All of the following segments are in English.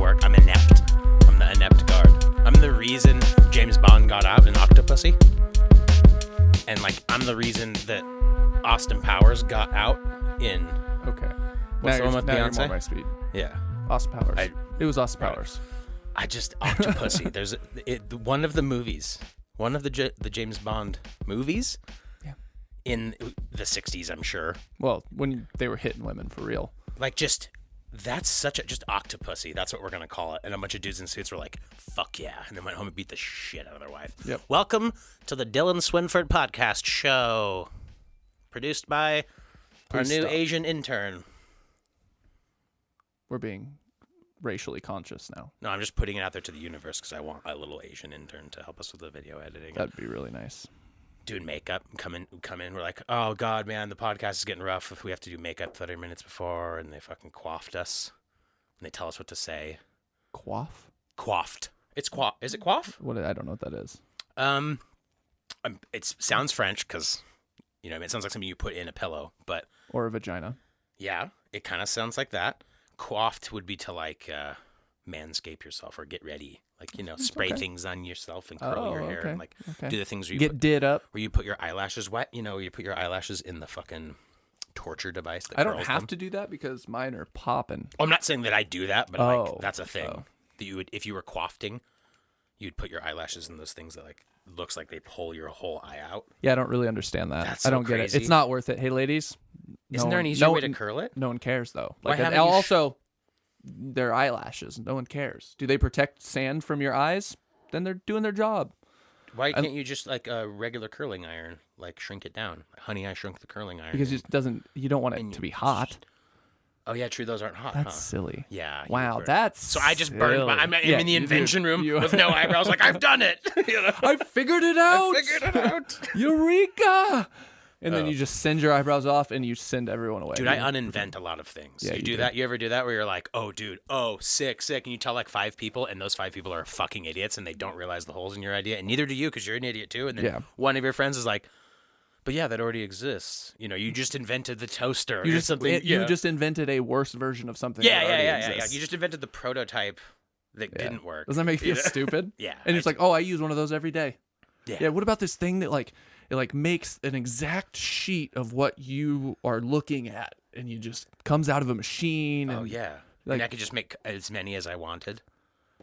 work. I'm inept. I'm the inept guard. I'm the reason James Bond got out in Octopussy. And, like, I'm the reason that Austin Powers got out in... Okay. What's the one with You're Beyonce? more my speed. Yeah. Austin Powers. It was Austin Right. Powers. I just... Octopussy. There's one of the movies. One of the James Bond movies. Yeah. In the 60s, I'm sure. Well, when they were hitting women for real. Like, just... That's such a... Just Octopussy. That's what we're going to call it. And a bunch of dudes in suits were like, fuck yeah. And then went home and beat the shit out of their wife. Yep. Welcome to the Dylan Swinford Podcast Show. Produced by our Please new stop. Asian intern. We're being racially conscious now. No, I'm just putting it out there to the universe because I want a little Asian intern to help us with the video editing. That'd be really nice. Doing makeup. Come in. We're like, oh, God, man, the podcast is getting rough if we have to do makeup 30 minutes before. And they fucking quaffed us. And they tell us what to say. Quaff? Quaffed. It's quaff. Is it quaff? I don't know what that is. It sounds French because, you know, it sounds like something you put in a pillow. But Or a vagina. yeah, it kind of sounds like that. Coiffed would be to, like, manscape yourself or get ready. Like, you know, spray Okay. things on yourself and curl your hair okay, and, like, okay. do the things where you, Get did up. where you put your eyelashes wet. You know, where you put your eyelashes in the fucking torture device that I don't curls have them. to do that because mine are popping. I'm not saying that I do that, but, Oh, like, that's a thing. oh. That you would, if you were coiffing, you'd put your eyelashes in those things that, like, looks like they pull your whole eye out. Yeah, I don't really understand that. That's I so don't get it. crazy. It's not worth it. Hey, ladies. Isn't no there an one- easier no way to one- curl it? No one cares, though. Why Like, haven't and you also, their eyelashes. No one cares. Do they protect sand from your eyes? Then they're doing their job. Why can't you just, like, a regular curling iron, like, shrink it down? Honey, I shrunk the curling iron. Because it doesn't. You don't want it to be hot. Oh, yeah, true. Those aren't hot, That's huh? silly. Yeah. you Wow, burn. that's So I just burned my... I'm Yeah, in the you do. invention room You- with no eyebrows. Like, I've done it. You know? I figured it out. I figured it out. Eureka! And then you just send your eyebrows off and you send everyone away. Dude, I uninvent a lot of things. Yeah, you you do do. that? You ever do that where you're like, oh, dude, oh, sick, and you tell like 5 people, and those 5 people are fucking idiots, and they don't realize the holes in your idea, and neither do you because you're an idiot too. And then Yeah. one of your friends is like, but yeah, that already exists. You know, you just invented the toaster. You or just something. you just invented a worse version of something. yeah, that yeah, already yeah, yeah. exists. You just invented the prototype that didn't work. Doesn't that make you You feel know? stupid? Yeah. And it's like, oh, I use one of those every day. yeah. Yeah. What about this thing that it makes an exact sheet of what you are looking at, and you just comes out of a machine. Oh and yeah. like- and I could just make as many as I wanted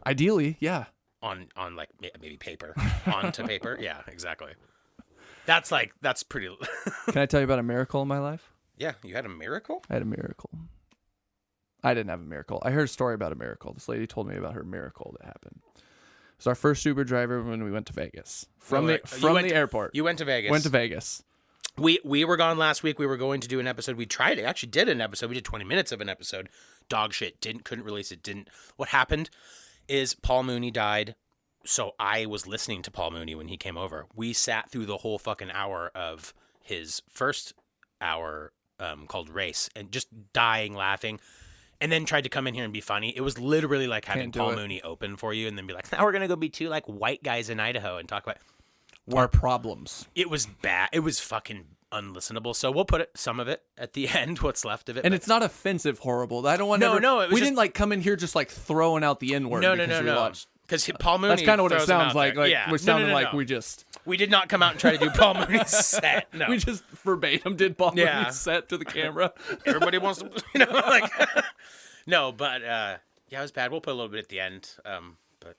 Ideally, yeah. on like maybe paper onto paper. Yeah, exactly. That's pretty. Can I tell you about a miracle in my life? Yeah, you had a miracle. I had a miracle. I didn't have a miracle. I heard a story about a miracle. This lady told me about her miracle that happened. It was our first Uber driver when we went to Vegas from Wait, the you from went the to- airport. You went to Vegas. Went to Vegas. We were gone last week. We were going to do an episode. We tried it. Actually did an episode. We did 20 minutes of an episode. Dog shit. Couldn't release it. What happened is Paul Mooney died. So I was listening to Paul Mooney when he came over. We sat through the whole fucking hour of his first hour called Race and just dying laughing. And then tried to come in here and be funny. It was literally like having Can't do Paul it. Mooney open for you and then be like, now we're going to go be 2 like white guys in Idaho and talk about... Our problems. It was bad. It was fucking unlistenable. So we'll put some of it at the end, what's left of it. And but- it's not offensive horrible. I don't want No, to. no, it was we just- didn't like come in here just like throwing out the N-word. no, because we watched. Because Paul Mooney. That's kind of what it throws them sounds out like. there. Like yeah. we're sounding no. like we just We did not come out and try to do Paul Mooney's set. No. we just verbatim did Paul Yeah. Mooney's set to the camera. Everybody wants to, like. No, but yeah, it was bad. We'll put a little bit at the end. But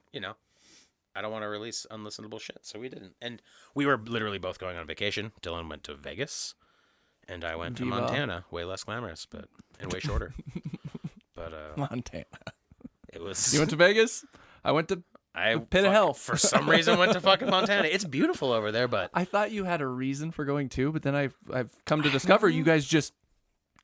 I don't want to release unlistenable shit, so we didn't. And we were literally both going on vacation. Dylan went to Vegas, and I went to Viva. Montana. Way less glamorous, and way shorter. But Montana. it was. You went to Vegas? I went to. I Pit of hell. for some reason went to fucking Montana. It's beautiful over there, but I thought you had a reason for going too, but then I've come to discover you guys just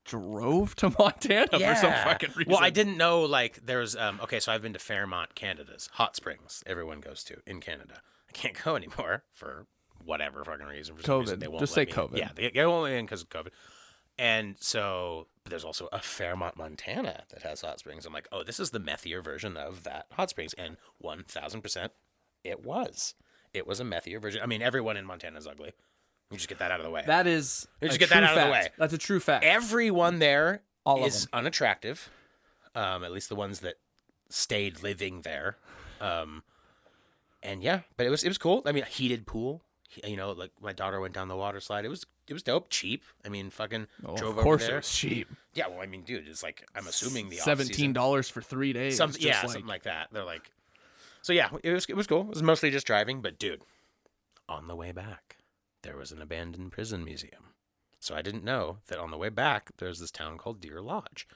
drove to Montana for some fucking reason. Well, I didn't know like there's okay, so I've been to Fairmont, Canada's hot springs. Everyone goes to in Canada. I can't go anymore for whatever fucking reason. For some reason, COVID. they won't Just let say me in. COVID. Yeah, they won't let me in because of COVID. And so but there's also a Fairmont, Montana that has hot springs. I'm like, oh, this is the methier version of that hot springs, and 1,000%, it was. It was a methier version. I mean, everyone in Montana is ugly. You just get that out of the way. That is You just a get that true out of the fact. way. That's a true fact. Everyone there All of is them. unattractive. At least the ones that stayed living there. And yeah, but it was cool. I mean, a heated pool. You know, like my daughter went down the water slide. It was dope, cheap. I mean, fucking drove of course over there. it was cheap. Yeah, well, I mean, dude, it's like I'm assuming the off-season. $17 for 3 days. Something like that. They're like, so yeah, it was cool. It was mostly just driving, but dude, on the way back, there was an abandoned prison museum. So I didn't know that on the way back there's this town called Deer Lodge.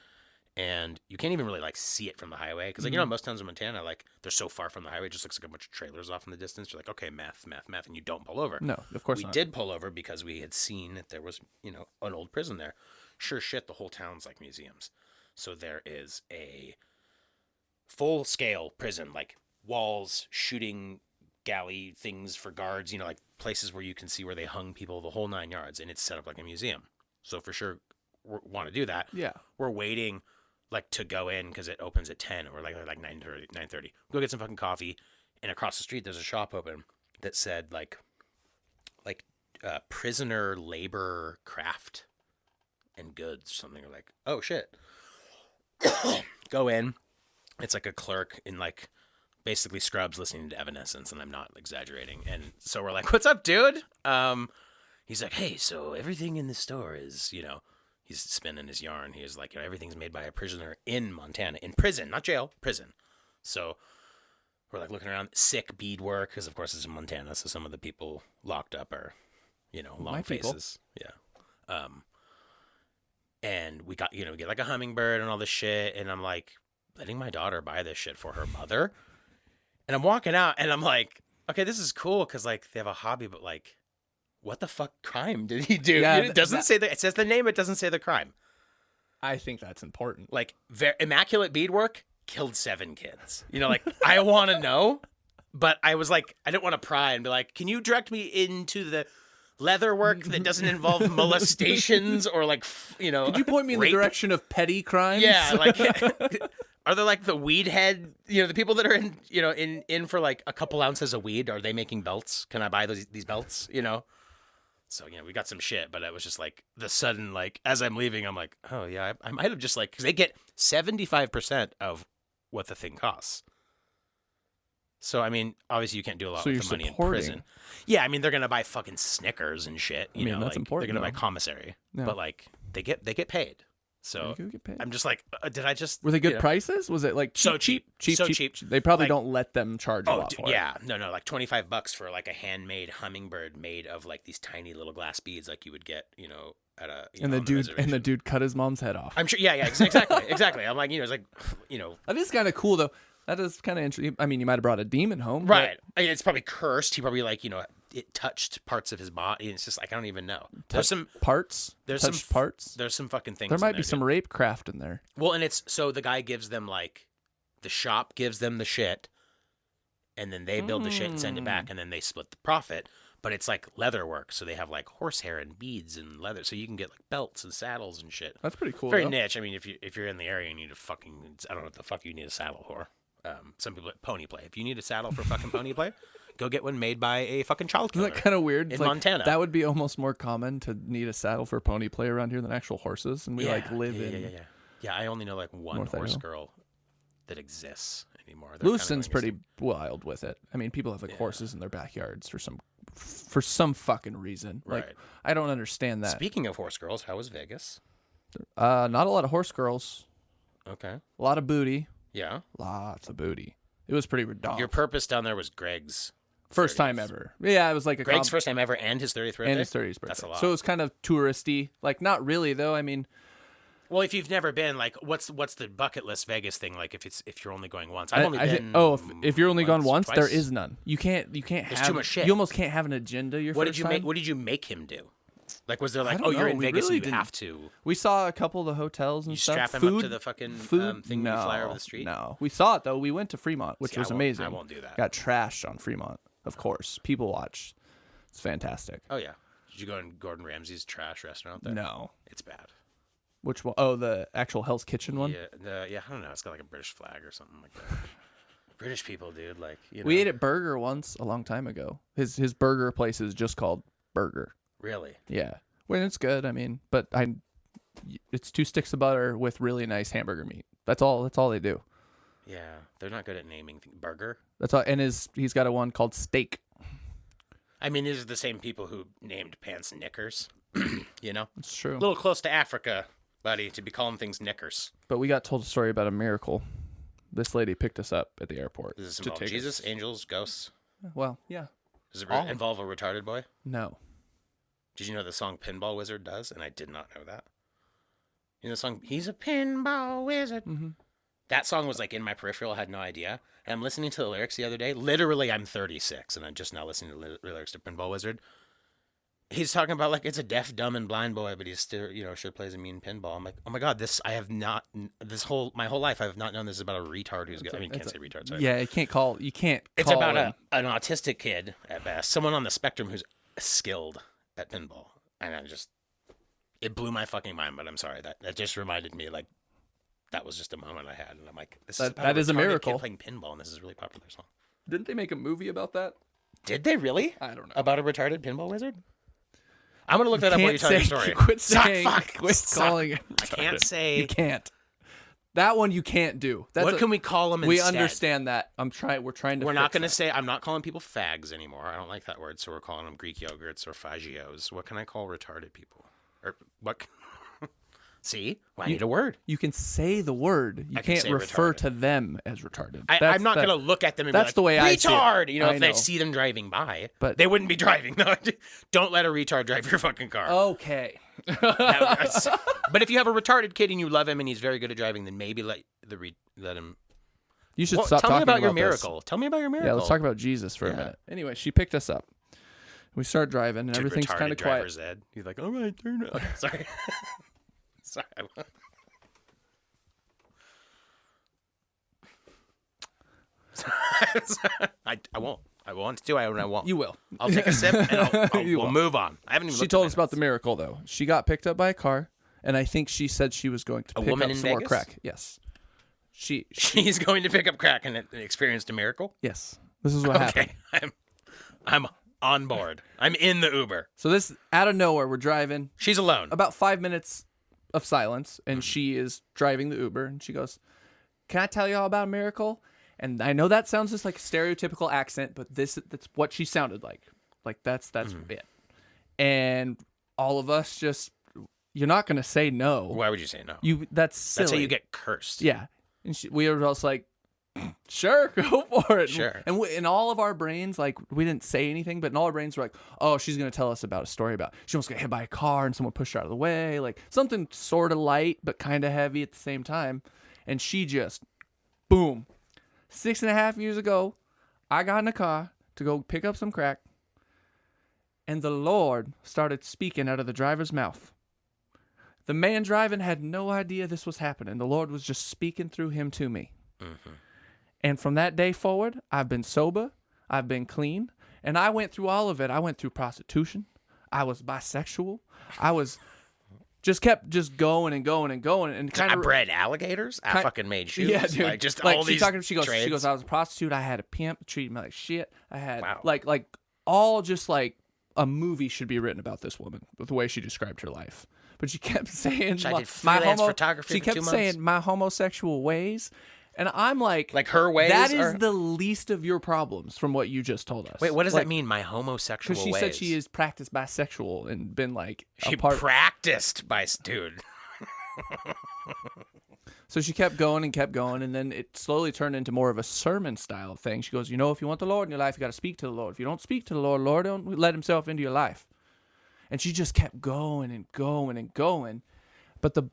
And you can't even really like see it from the highway because, like, you know, most towns in Montana, like, they're so far from the highway, it just looks like a bunch of trailers off in the distance. You're like, okay, meth, and you don't pull over. No, of course we not. did pull over because we had seen that there was, you know, an old prison there. Sure shit, the whole town's like museums. So there is a full-scale prison, like walls, shooting galley things for guards, you know, like places where you can see where they hung people, the whole 9 yards, and it's set up like a museum. So for sure, we want to do that. Yeah. We're waiting like to go in because it opens at 10 or like 9:30. Go get some fucking coffee, and across the street there's a shop open that said like prisoner labor craft and goods, something. Like, oh shit. Go in. It's like a clerk in like basically scrubs listening to Evanescence, and I'm not exaggerating. And so we're like, what's up, dude? He's like, hey, so everything in the store is, you know, he's spinning his yarn. He was like, you know, everything's made by a prisoner in Montana, in prison, not jail, prison. So we're like looking around, sick beadwork, because of course it's in Montana. So some of the people locked up are, you know, long faces. Yeah. And we got, you know, we get like a hummingbird and all this shit. And I'm like letting my daughter buy this shit for her mother. And I'm walking out and I'm like, okay, this is cool. Cause like they have a hobby, but like, what the fuck crime did he do? Yeah, it doesn't say it says the name. It doesn't say the crime. I think that's important. Like immaculate beadwork killed 7 kids. You know, like I want to know, but I was like, I didn't want to pry and be like, can you direct me into the leather work that doesn't involve molestations or like, you know, could you point me in the direction of petty crimes? Yeah, like are there like the weed head, you know, the people that are in, you know, in for like a couple ounces of weed, are they making belts? Can I buy these belts, you know? So, you know, we got some shit, but it was just like the sudden, like, as I'm leaving, I'm like, oh, yeah, I might have just like, because they get 75% of what the thing costs. So, I mean, obviously you can't do a lot with the money in prison. Yeah, I mean, they're going to buy fucking Snickers and shit. You know, that's like, important. They're going to buy commissary. Yeah. But, like, they get paid. So I'm just like, did I just... Were they good prices? Was it like cheap? So cheap. Cheap. They probably like, don't let them charge a lot for it. Yeah. No, like $25 for like a handmade hummingbird made of like these tiny little glass beads like you would get, you know, at a... You know, the dude cut his mom's head off. I'm sure. Yeah, exactly. I'm like, you know, it's like, you know... That is kind of cool, though. That is kind of interesting. I mean, you might have brought a demon home. Right. I mean, it's probably cursed. He probably like, you know, it touched parts of his body. It's just like, I don't even know. There's some parts. There's some parts. There's some fucking things. There might be some rape craft in there. Well, and it's so the guy gives them like, the shop gives them the shit, and then they build the shit and send it back, and then they split the profit. But it's like leather work, so they have like horsehair and beads and leather, so you can get like belts and saddles and shit. That's pretty cool. Very niche. I mean, if you're in the area and you need a fucking, I don't know what the fuck you need a saddle for. Some people pony play. If you need a saddle for fucking pony play, go get one made by a fucking child killer. Isn't that kind of weird? In Montana. That would be almost more common to need a saddle for pony play around here than actual horses. And we live in. Yeah, I only know like one horse girl that exists anymore. Lewiston's pretty wild with it. I mean, people have like horses in their backyards for some fucking reason. Right. Like, I don't understand that. Speaking of horse girls, how was Vegas? Not a lot of horse girls. Okay. A lot of booty. Yeah. Lots of booty. It was pretty ridiculous. Your purpose down there was Greg's first 30th. Time ever. Yeah, it was like Greg's first time ever and his 30th birthday? And his 30th birthday. That's a lot. So it was kind of touristy. Like, not really, though. I mean... Well, if you've never been, like, what's the bucket list Vegas thing? Like, if you're only going once, I've only been. If you're only gone once, twice. there is none. You can't have. There's too much shit. You almost can't have an agenda. What did you make him do? Like, was there like, you're in Vegas, really and you have to? We saw a couple of the hotels and stuff. Strap him up to the fucking thing you fly over the street. No, we saw it though. We went to Fremont, which was amazing. I won't do that. Got trashed on Fremont, of course. People watched. It's fantastic. Oh yeah. Did you go in Gordon Ramsay's trash restaurant there? No, it's bad. Which one? Oh, the actual Hell's Kitchen one? Yeah, I don't know. It's got like a British flag or something like that. British people, dude. Like, you know. We ate at Burger once a long time ago. His burger place is just called Burger. Really? Yeah. Well, it's good. I mean, but it's 2 sticks of butter with really nice hamburger meat. That's all they do. Yeah, they're not good at naming things. Burger. That's all. And he's got a one called Steak. I mean, these are the same people who named pants knickers. You know, It's true. a little close to Africa, buddy, to be calling things knickers. But we got told a story about a miracle. This lady picked us up at the airport. Does this to involve take Jesus, us. angels, ghosts? Well, yeah. Does it All. involve a retarded boy? No. Did you know the song Pinball Wizard does? And I did not know that. You know the song, He's a Pinball Wizard? Mm-hmm. That song was like in my peripheral. I had no idea. And I'm listening to the lyrics the other day. Literally, I'm 36, and I'm just now listening to lyrics to Pinball Wizard. He's talking about like it's a deaf, dumb, and blind boy, but he's still, sure plays a mean pinball. I'm like, oh my god, my whole life I have not known this is about a retard who's good. I mean, can't say retard. Sorry. Yeah, you can't call. It's about an autistic kid at best, someone on the spectrum who's skilled at pinball, and it blew my fucking mind. But I'm sorry that just reminded me like that was just a moment I had, and I'm like, this that is a miracle. Kid playing pinball, and this is a really popular song. Didn't they make a movie about that? Did they really? I don't know. About a retarded pinball wizard? I'm going to look that up while you tell your story. Quit saying. Quit calling it. I can't say. You can't. That one you can't do. What can we call them We instead? understand that. We're trying to. We're not going to say. I'm not calling people fags anymore. I don't like that word. So we're calling them Greek yogurts or fagios. What can I call retarded people? Or what? See, I need a word. You can say the word. You can't refer to them as retarded. I'm not going to look at them and be like, the way I see it. retard. If I see them driving by, but they wouldn't be driving. No, don't let a retard drive your fucking car. Okay. But if you have a retarded kid and you love him and he's very good at driving, then maybe let him. You should stop talking talking about your this. miracle. Tell me about your miracle. Yeah, let's talk about Jesus for a minute. Anyway, she picked us up. We start driving and everything's kind of quiet. Ed. He's like, all right, turn it. Okay, sorry. Sorry. I won't. I want to. I won't. You will. I'll take a sip and we'll move on. I haven't even. She told us about the miracle though. She got picked up by a car, and I think she said she was going to pick up some more crack. Yes. She's going to pick up crack and experienced a miracle. Yes. This is what happened. I'm on board. I'm in the Uber. So this out of nowhere, we're driving. She's alone. About 5 minutes of silence, and she is driving the Uber, and she goes, "Can I tell you all about a miracle?" And I know that sounds just like a stereotypical accent, but that's what she sounded like. Like that's it. And all of us you're not gonna say no. Why would you say no? That's silly. That's how you get cursed. Yeah. And we were just like, sure, go for it. Sure. And in all of our brains, like, we didn't say anything, but in all our brains, we're like, oh, she's going to tell us about a story about she almost got hit by a car and someone pushed her out of the way. Like, something sort of light, but kind of heavy at the same time. And she just, boom. 6.5 years ago, I got in a car to go pick up some crack. And the Lord started speaking out of the driver's mouth. The man driving had no idea this was happening. The Lord was just speaking through him to me. Mm-hmm. And from that day forward, I've been sober. I've been clean. And I went through all of it. I went through prostitution. I was bisexual. I was kept going and going and going. And I bred alligators. I fucking made shoes. Yeah, dude. Like all these she goes, I was a prostitute. I had a pimp. Treated me like shit. I had like all just like a movie should be written about this woman with the way she described her life. But she kept saying photography. She kept saying my homosexual ways, and I'm like her ways. That is the least of your problems from what you just told us. Wait, what does that mean? My homosexual ways? Because she said she is practiced bisexual and been like practiced by dude. So she kept going, and then it slowly turned into more of a sermon style thing. She goes, if you want the Lord in your life, you got to speak to the Lord. If you don't speak to the Lord don't let himself into your life. And she just kept going and going and going. But the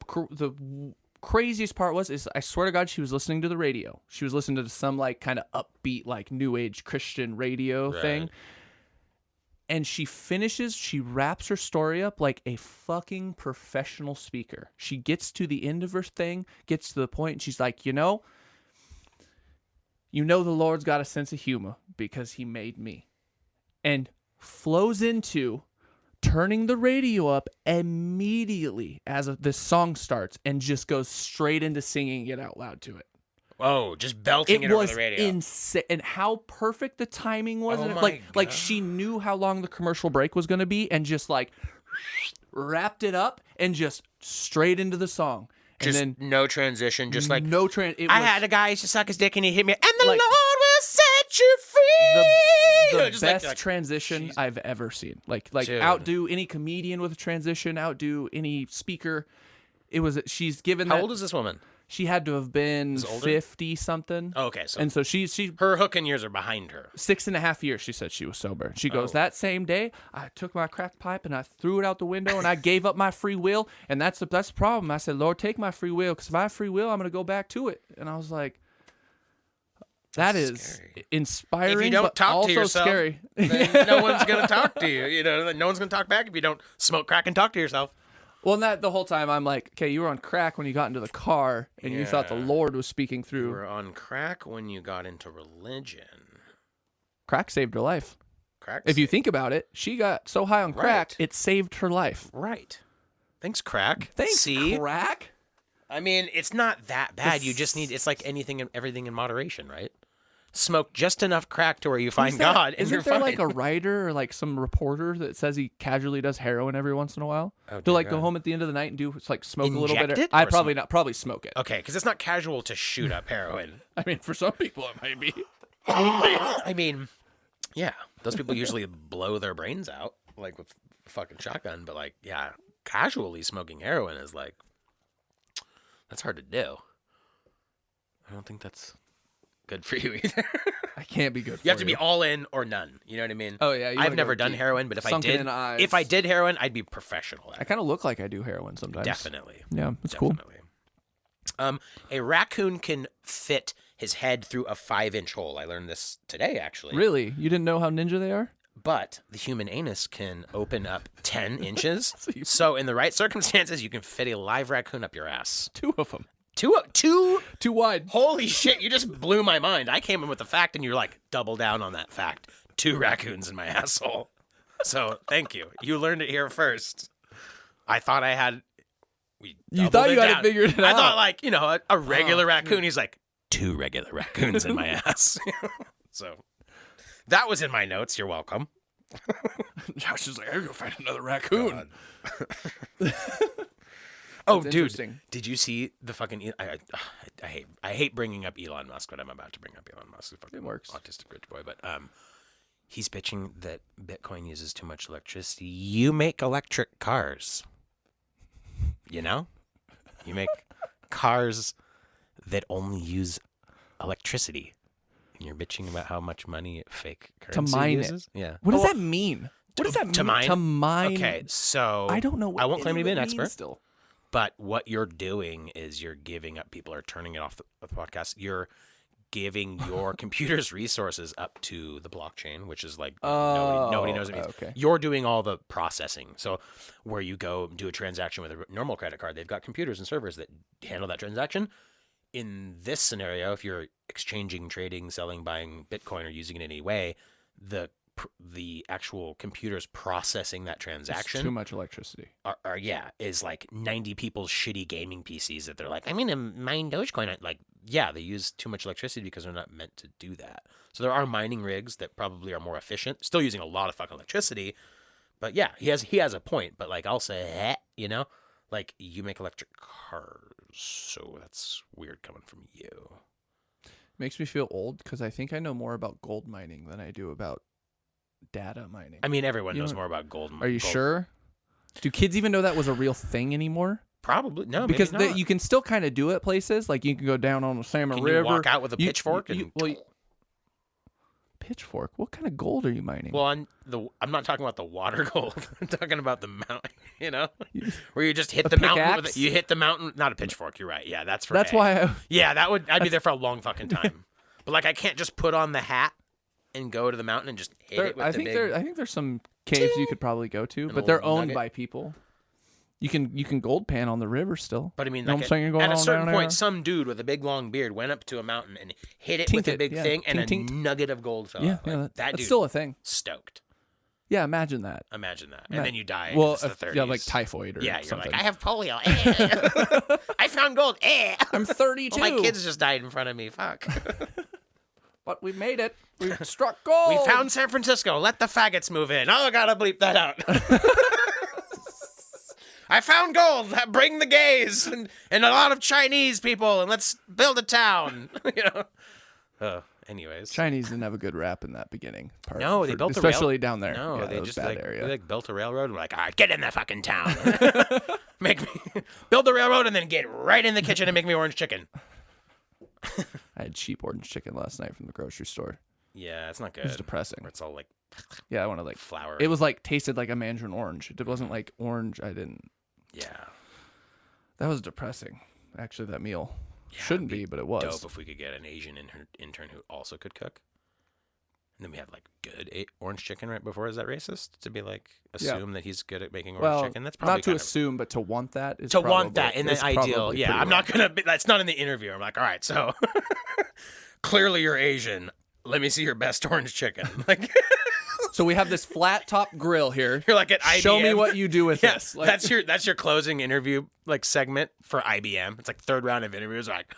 craziest part is I swear to God, she was listening to the radio. She was listening to some like kind of upbeat, like new age Christian radio thing. And she wraps her story up like a fucking professional speaker. She gets to the end of her thing, gets to the point, and she's like, the Lord's got a sense of humor because he made me. And flows into turning the radio up immediately as this song starts and just goes straight into singing it out loud to it. Oh, just belting it over the radio. It was insane. And how perfect the timing was. Oh and my God. Like she knew how long the commercial break was going to be and just like wrapped it up and just straight into the song. Just then no transition. Just like no I had a guy used to suck his dick and he hit me, and the like, Lord will set you free. the Just best like, transition jeez. I've ever seen. Like Dude. outdo any comedian with a transition, outdo any speaker. She's given How that. old is this woman? She had to have been Is it older? 50 something. Oh, okay, so And so she her hooking years are behind her. 6.5 years, she said she was sober. She goes, Oh. that same day, I took my crack pipe and I threw it out the window and I gave up my free will. And that's the problem. I said, Lord, take my free will, because if I have free will, I'm going to go back to it. And I was like, that That's is scary. inspiring, If you don't but talk to also yourself, scary. Then no one's gonna talk to you. You know, no one's gonna talk back if you don't smoke crack and talk to yourself. Well, the whole time I'm like, okay, you were on crack when you got into the car and you thought the Yeah. Lord was speaking You through. were on crack when you got into religion. Crack saved her life. Crack. If you think about it, she got so high on crack, Right. it saved her life. Right. Thanks, crack. Thanks, See, crack. I mean, it's not that bad. You just need. It's like anything and everything in moderation, right? Smoke just enough crack to where you find God, and you're Isn't there fine. like a writer or like some reporter that says he casually does heroin every once in a while? Oh, To dear like go God. home at the end of the night and do like smoke a little Inject bit. it I or probably not. Probably smoke it. Okay, because it's not casual to shoot up heroin. I mean, for some people it might be. I mean, yeah, those people usually blow their brains out like with a fucking shotgun, but like, yeah, casually smoking heroin is like, that's hard to do. I don't think that's good for you either. I can't be good. You have to be all in or none. You know what I mean? Oh yeah. I've never done heroin, but Sunken in eyes. if I did heroin, I'd be professional. I kind of look like I do heroin sometimes. Definitely. Yeah, that's cool. Definitely. A raccoon can fit his head through a 5-inch hole. I learned this today, actually. Really? You didn't know how ninja they are? But the human anus can open up 10 inches. So in the right circumstances, you can fit a live raccoon up your ass. 2 of them. Two? Too wide. Holy shit, you just blew my mind. I came in with a fact and you're like, double down on that fact. 2 raccoons in my asshole. So thank you. You learned it here first. I thought I had... You thought you had it figured it I out. thought like, you know, a regular raccoon. He's like, 2 regular raccoons in my ass. So that was in my notes. You're welcome. Josh is like, I'm going to find another raccoon. Oh, That's dude, interesting. did you see the fucking? I hate bringing up Elon Musk, but I'm about to bring up Elon Musk. It works. Autistic rich boy, but he's bitching that Bitcoin uses too much electricity. You make electric cars. You know, you make cars that only use electricity, and you're bitching about how much money fake currency mine uses. Yeah. What does that mean? What does that mean? To mine? To mine. Okay, so I don't know. What I won't claim to be an any of it means expert. Still. But what you're doing is you're giving up. People are turning it off the podcast. You're giving your computer's resources up to the blockchain, which is like nobody knows what it means. Okay. You're doing all the processing. So where you go do a transaction with a normal credit card, they've got computers and servers that handle that transaction. In this scenario, if you're exchanging, trading, selling, buying Bitcoin or using it in any way, the actual computers processing that transaction It's too much electricity. is like 90 people's shitty gaming PCs that they're like, I'm gonna mine Dogecoin. Like, yeah, they use too much electricity because they're not meant to do that. So there are mining rigs that probably are more efficient, still using a lot of fucking electricity. But yeah, he has a point. But like, I'll say, you know, like you make electric cars, so that's weird coming from you. Makes me feel old because I think I know more about gold mining than I do about data mining. I mean, everyone You knows know- more about gold. Are you sure? Do kids even know that was a real thing anymore? Probably no, Because maybe not. you can still kind of do it places. Like you can go down on the Salmon Can River. you walk out with a pitchfork and pitchfork? What kind of gold are you mining? Well, I'm not talking about the water gold. I'm talking about the mountain. You know, where you just hit the mountain. With pickaxe? you hit the mountain, not a pitchfork. You're right. Yeah, that's for. That's A. why. Yeah, I'd be there for a long fucking time. But like, I can't just put on the hat and go to the mountain and just hit it with I the think big. I think there's some caves you could probably go to, And a but they're little owned nugget. by people. You can gold pan on the river still. But I mean, You know like what I'm saying? You're going at a on certain down point, there. some dude with a big long beard went up to a mountain and hit it with a Tinked it, big yeah. thing, and Tinked. a nugget of gold fell Yeah, out. yeah, Like, that that's dude still a thing. stoked. Yeah, imagine that. Imagine that, Yeah. and then you die. Well, it's the 30s. yeah, like typhoid or Yeah, you're something. like, I have polio. Eh. I found gold. Eh. I'm 32. Oh, my kids just died in front of me. Fuck. But we made it. We struck gold. We found San Francisco. Let the faggots move in. Oh, I gotta bleep that out. I found gold. Bring the gays and a lot of Chinese people, and let's build a town. Anyways, Chinese didn't have a good rap in that beginning part. No, they built especially down there. No, Yeah, they that was just bad area. they built a railroad and were like, all right, get in that fucking town. Make me build the railroad and then get right in the kitchen and make me orange chicken. I had cheap orange chicken last night from the grocery store. Yeah, it's not good. It was depressing. Where it's all like Yeah, I want to like flour. It was like tasted like a mandarin orange. It wasn't like orange. I didn't. Yeah. That was depressing. Actually, that meal Yeah, shouldn't be, but it was. Dope if we could get an Asian intern who also could cook. And then we have like good orange chicken right before. Is that racist to be like assume that he's good at making orange chicken? That's probably not to assume, but to want that is to want that in the ideal. Yeah, I'm not gonna. That's not in the interview. I'm like, all right, so clearly you're Asian. Let me see your best orange chicken. Like, so we have this flat top grill here. you're like at IBM. Show me what you do with this. Like, that's your closing interview like segment for IBM. It's like third round of interviews. Like,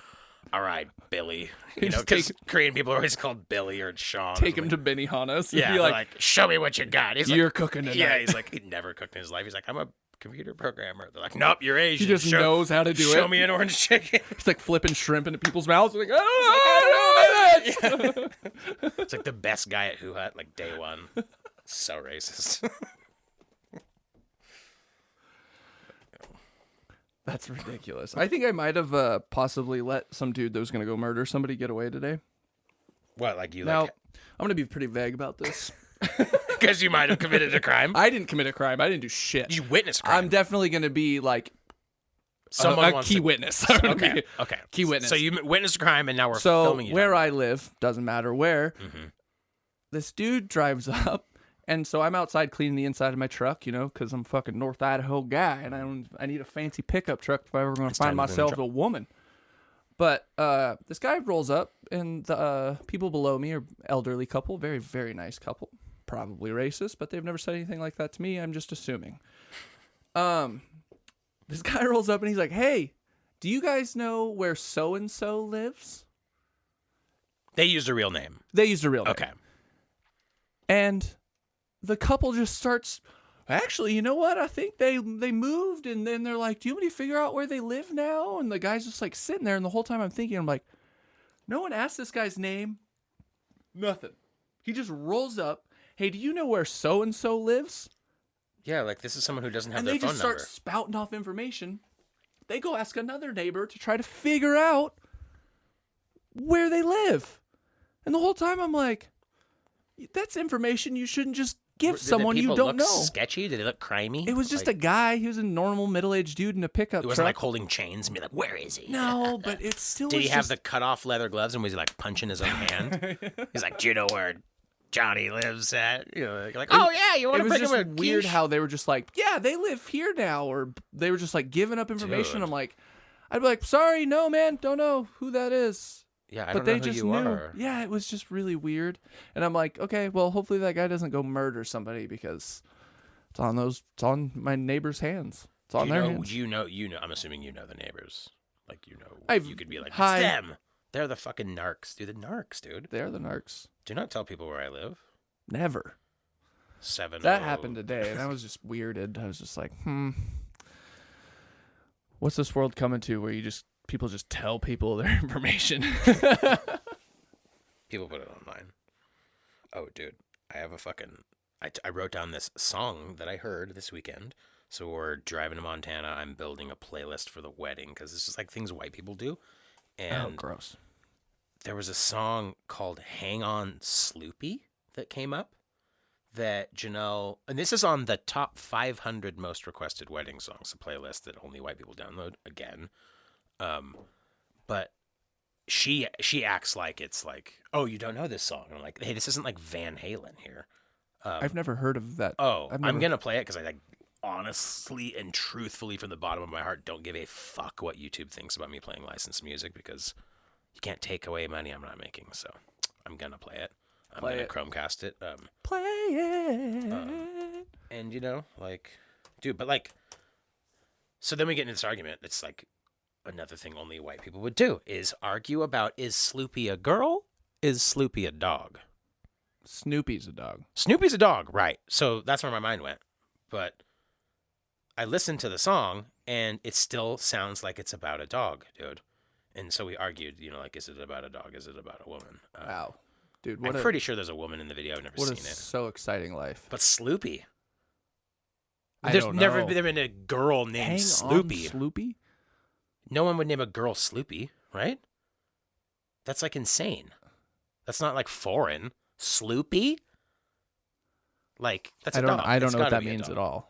all right, Billy. You know, because Korean people are always called Billy or Sean. Take him to Benihana's. Yeah, be like, show me what you got. He's you're like, cooking tonight. Yeah, he's like, he never cooked in his life. He's like, I'm a computer programmer. They're like, nope, you're Asian. He just knows how to do it. Show me an orange chicken. He's like flipping shrimp into people's mouths. Like, I don't know about Yeah. It's like the best guy at Who Hut, like day one. So racist. That's ridiculous. I think I might have possibly let some dude that was going to go murder somebody get away today. What, like you Now, like? I'm going to be pretty vague about this. Because you might have committed a crime. I didn't commit a crime. I didn't do shit. You witnessed a crime. I'm definitely going to be like Someone a key witness. Okay. Key witness. So you witnessed a crime, and now we're filming you. So where I live, doesn't matter where, this dude drives up, and so I'm outside cleaning the inside of my truck, you know, because I'm a fucking North Idaho guy, and I need a fancy pickup truck if I ever going to find myself a woman. But this guy rolls up, and the people below me are elderly couple, very, very nice couple. Probably racist, but they've never said anything like that to me. I'm just assuming. This guy rolls up, and he's like, hey, do you guys know where so-and-so lives? They used a real name. They used a real name. Okay. And the couple just starts, actually, you know what? I think they moved, and then they're like, do you want me to figure out where they live now? And the guy's just like sitting there, and the whole time I'm like, no one asked this guy's name. Nothing. He just rolls up. Hey, do you know where so-and-so lives? Yeah, like this is someone who doesn't have And their they phone just number. start spouting off information. They go ask another neighbor to try to figure out where they live. And the whole time I'm like, that's information you shouldn't just give someone you don't know. Sketchy? Did they look crimey? It was just a guy. He was a normal middle-aged dude in a pickup It wasn't truck. like holding chains and be like, where is he? No, but it still Did was he have just... the cut-off leather gloves and was he like punching his own hand? He's like, do you know where Johnny lives at? You know, like, oh yeah, you want to bring him a It was just weird quiche? how they were just like, yeah, they live here now, or they were just like giving up information. Dude. I'm like, I'd be like, sorry, no, man, don't know who that is. Yeah, I But don't they know who just you knew. are. Yeah, it was just really weird. And I'm like, okay, well, hopefully that guy doesn't go murder somebody because it's on my neighbor's hands. It's on their hands. You know. I'm assuming you know the neighbors. Like you know, you could be like, it's hi. them. They're the fucking narcs, dude. The narcs, dude. They're the narcs. Do not tell people where I live. Never. 7. That happened today, and I was just weirded. I was just like, what's this world coming to where people just tell people their information? People put it online. Oh, dude, I have a fucking... I wrote down this song that I heard this weekend. So we're driving to Montana. I'm building a playlist for the wedding because it's just like things white people do. And gross. There was a song called Hang On Sloopy that came up that Janelle... And this is on the top 500 most requested wedding songs, a playlist that only white people download again. But she acts like it's like, oh, you don't know this song. And I'm like, hey, this isn't like Van Halen here. I've never heard of that. Oh, I'm going to play it because I like honestly and truthfully from the bottom of my heart don't give a fuck what YouTube thinks about me playing licensed music because you can't take away money I'm not making. So I'm going to play it. I'm going to Chromecast it. Play it. And, you know, like, dude, but like, so then we get into this argument. It's like another thing only white people would do is argue about, is Sloopy a girl? Is Sloopy a dog? Snoopy's a dog. Snoopy's a dog, right. So that's where my mind went. But I listened to the song, and it still sounds like it's about a dog, dude. And so we argued, like, is it about a dog? Is it about a woman? Wow. Dude, I'm pretty sure there's a woman in the video. I've never seen it. So exciting life. But Sloopy. I There's don't never know. been a girl named Hang Sloopy. on, Sloopy? No one would name a girl Sloopy, right? That's like insane. That's not like foreign. Sloopy? Like, that's a dog. I don't It's know what gotta that be a means dog. at all.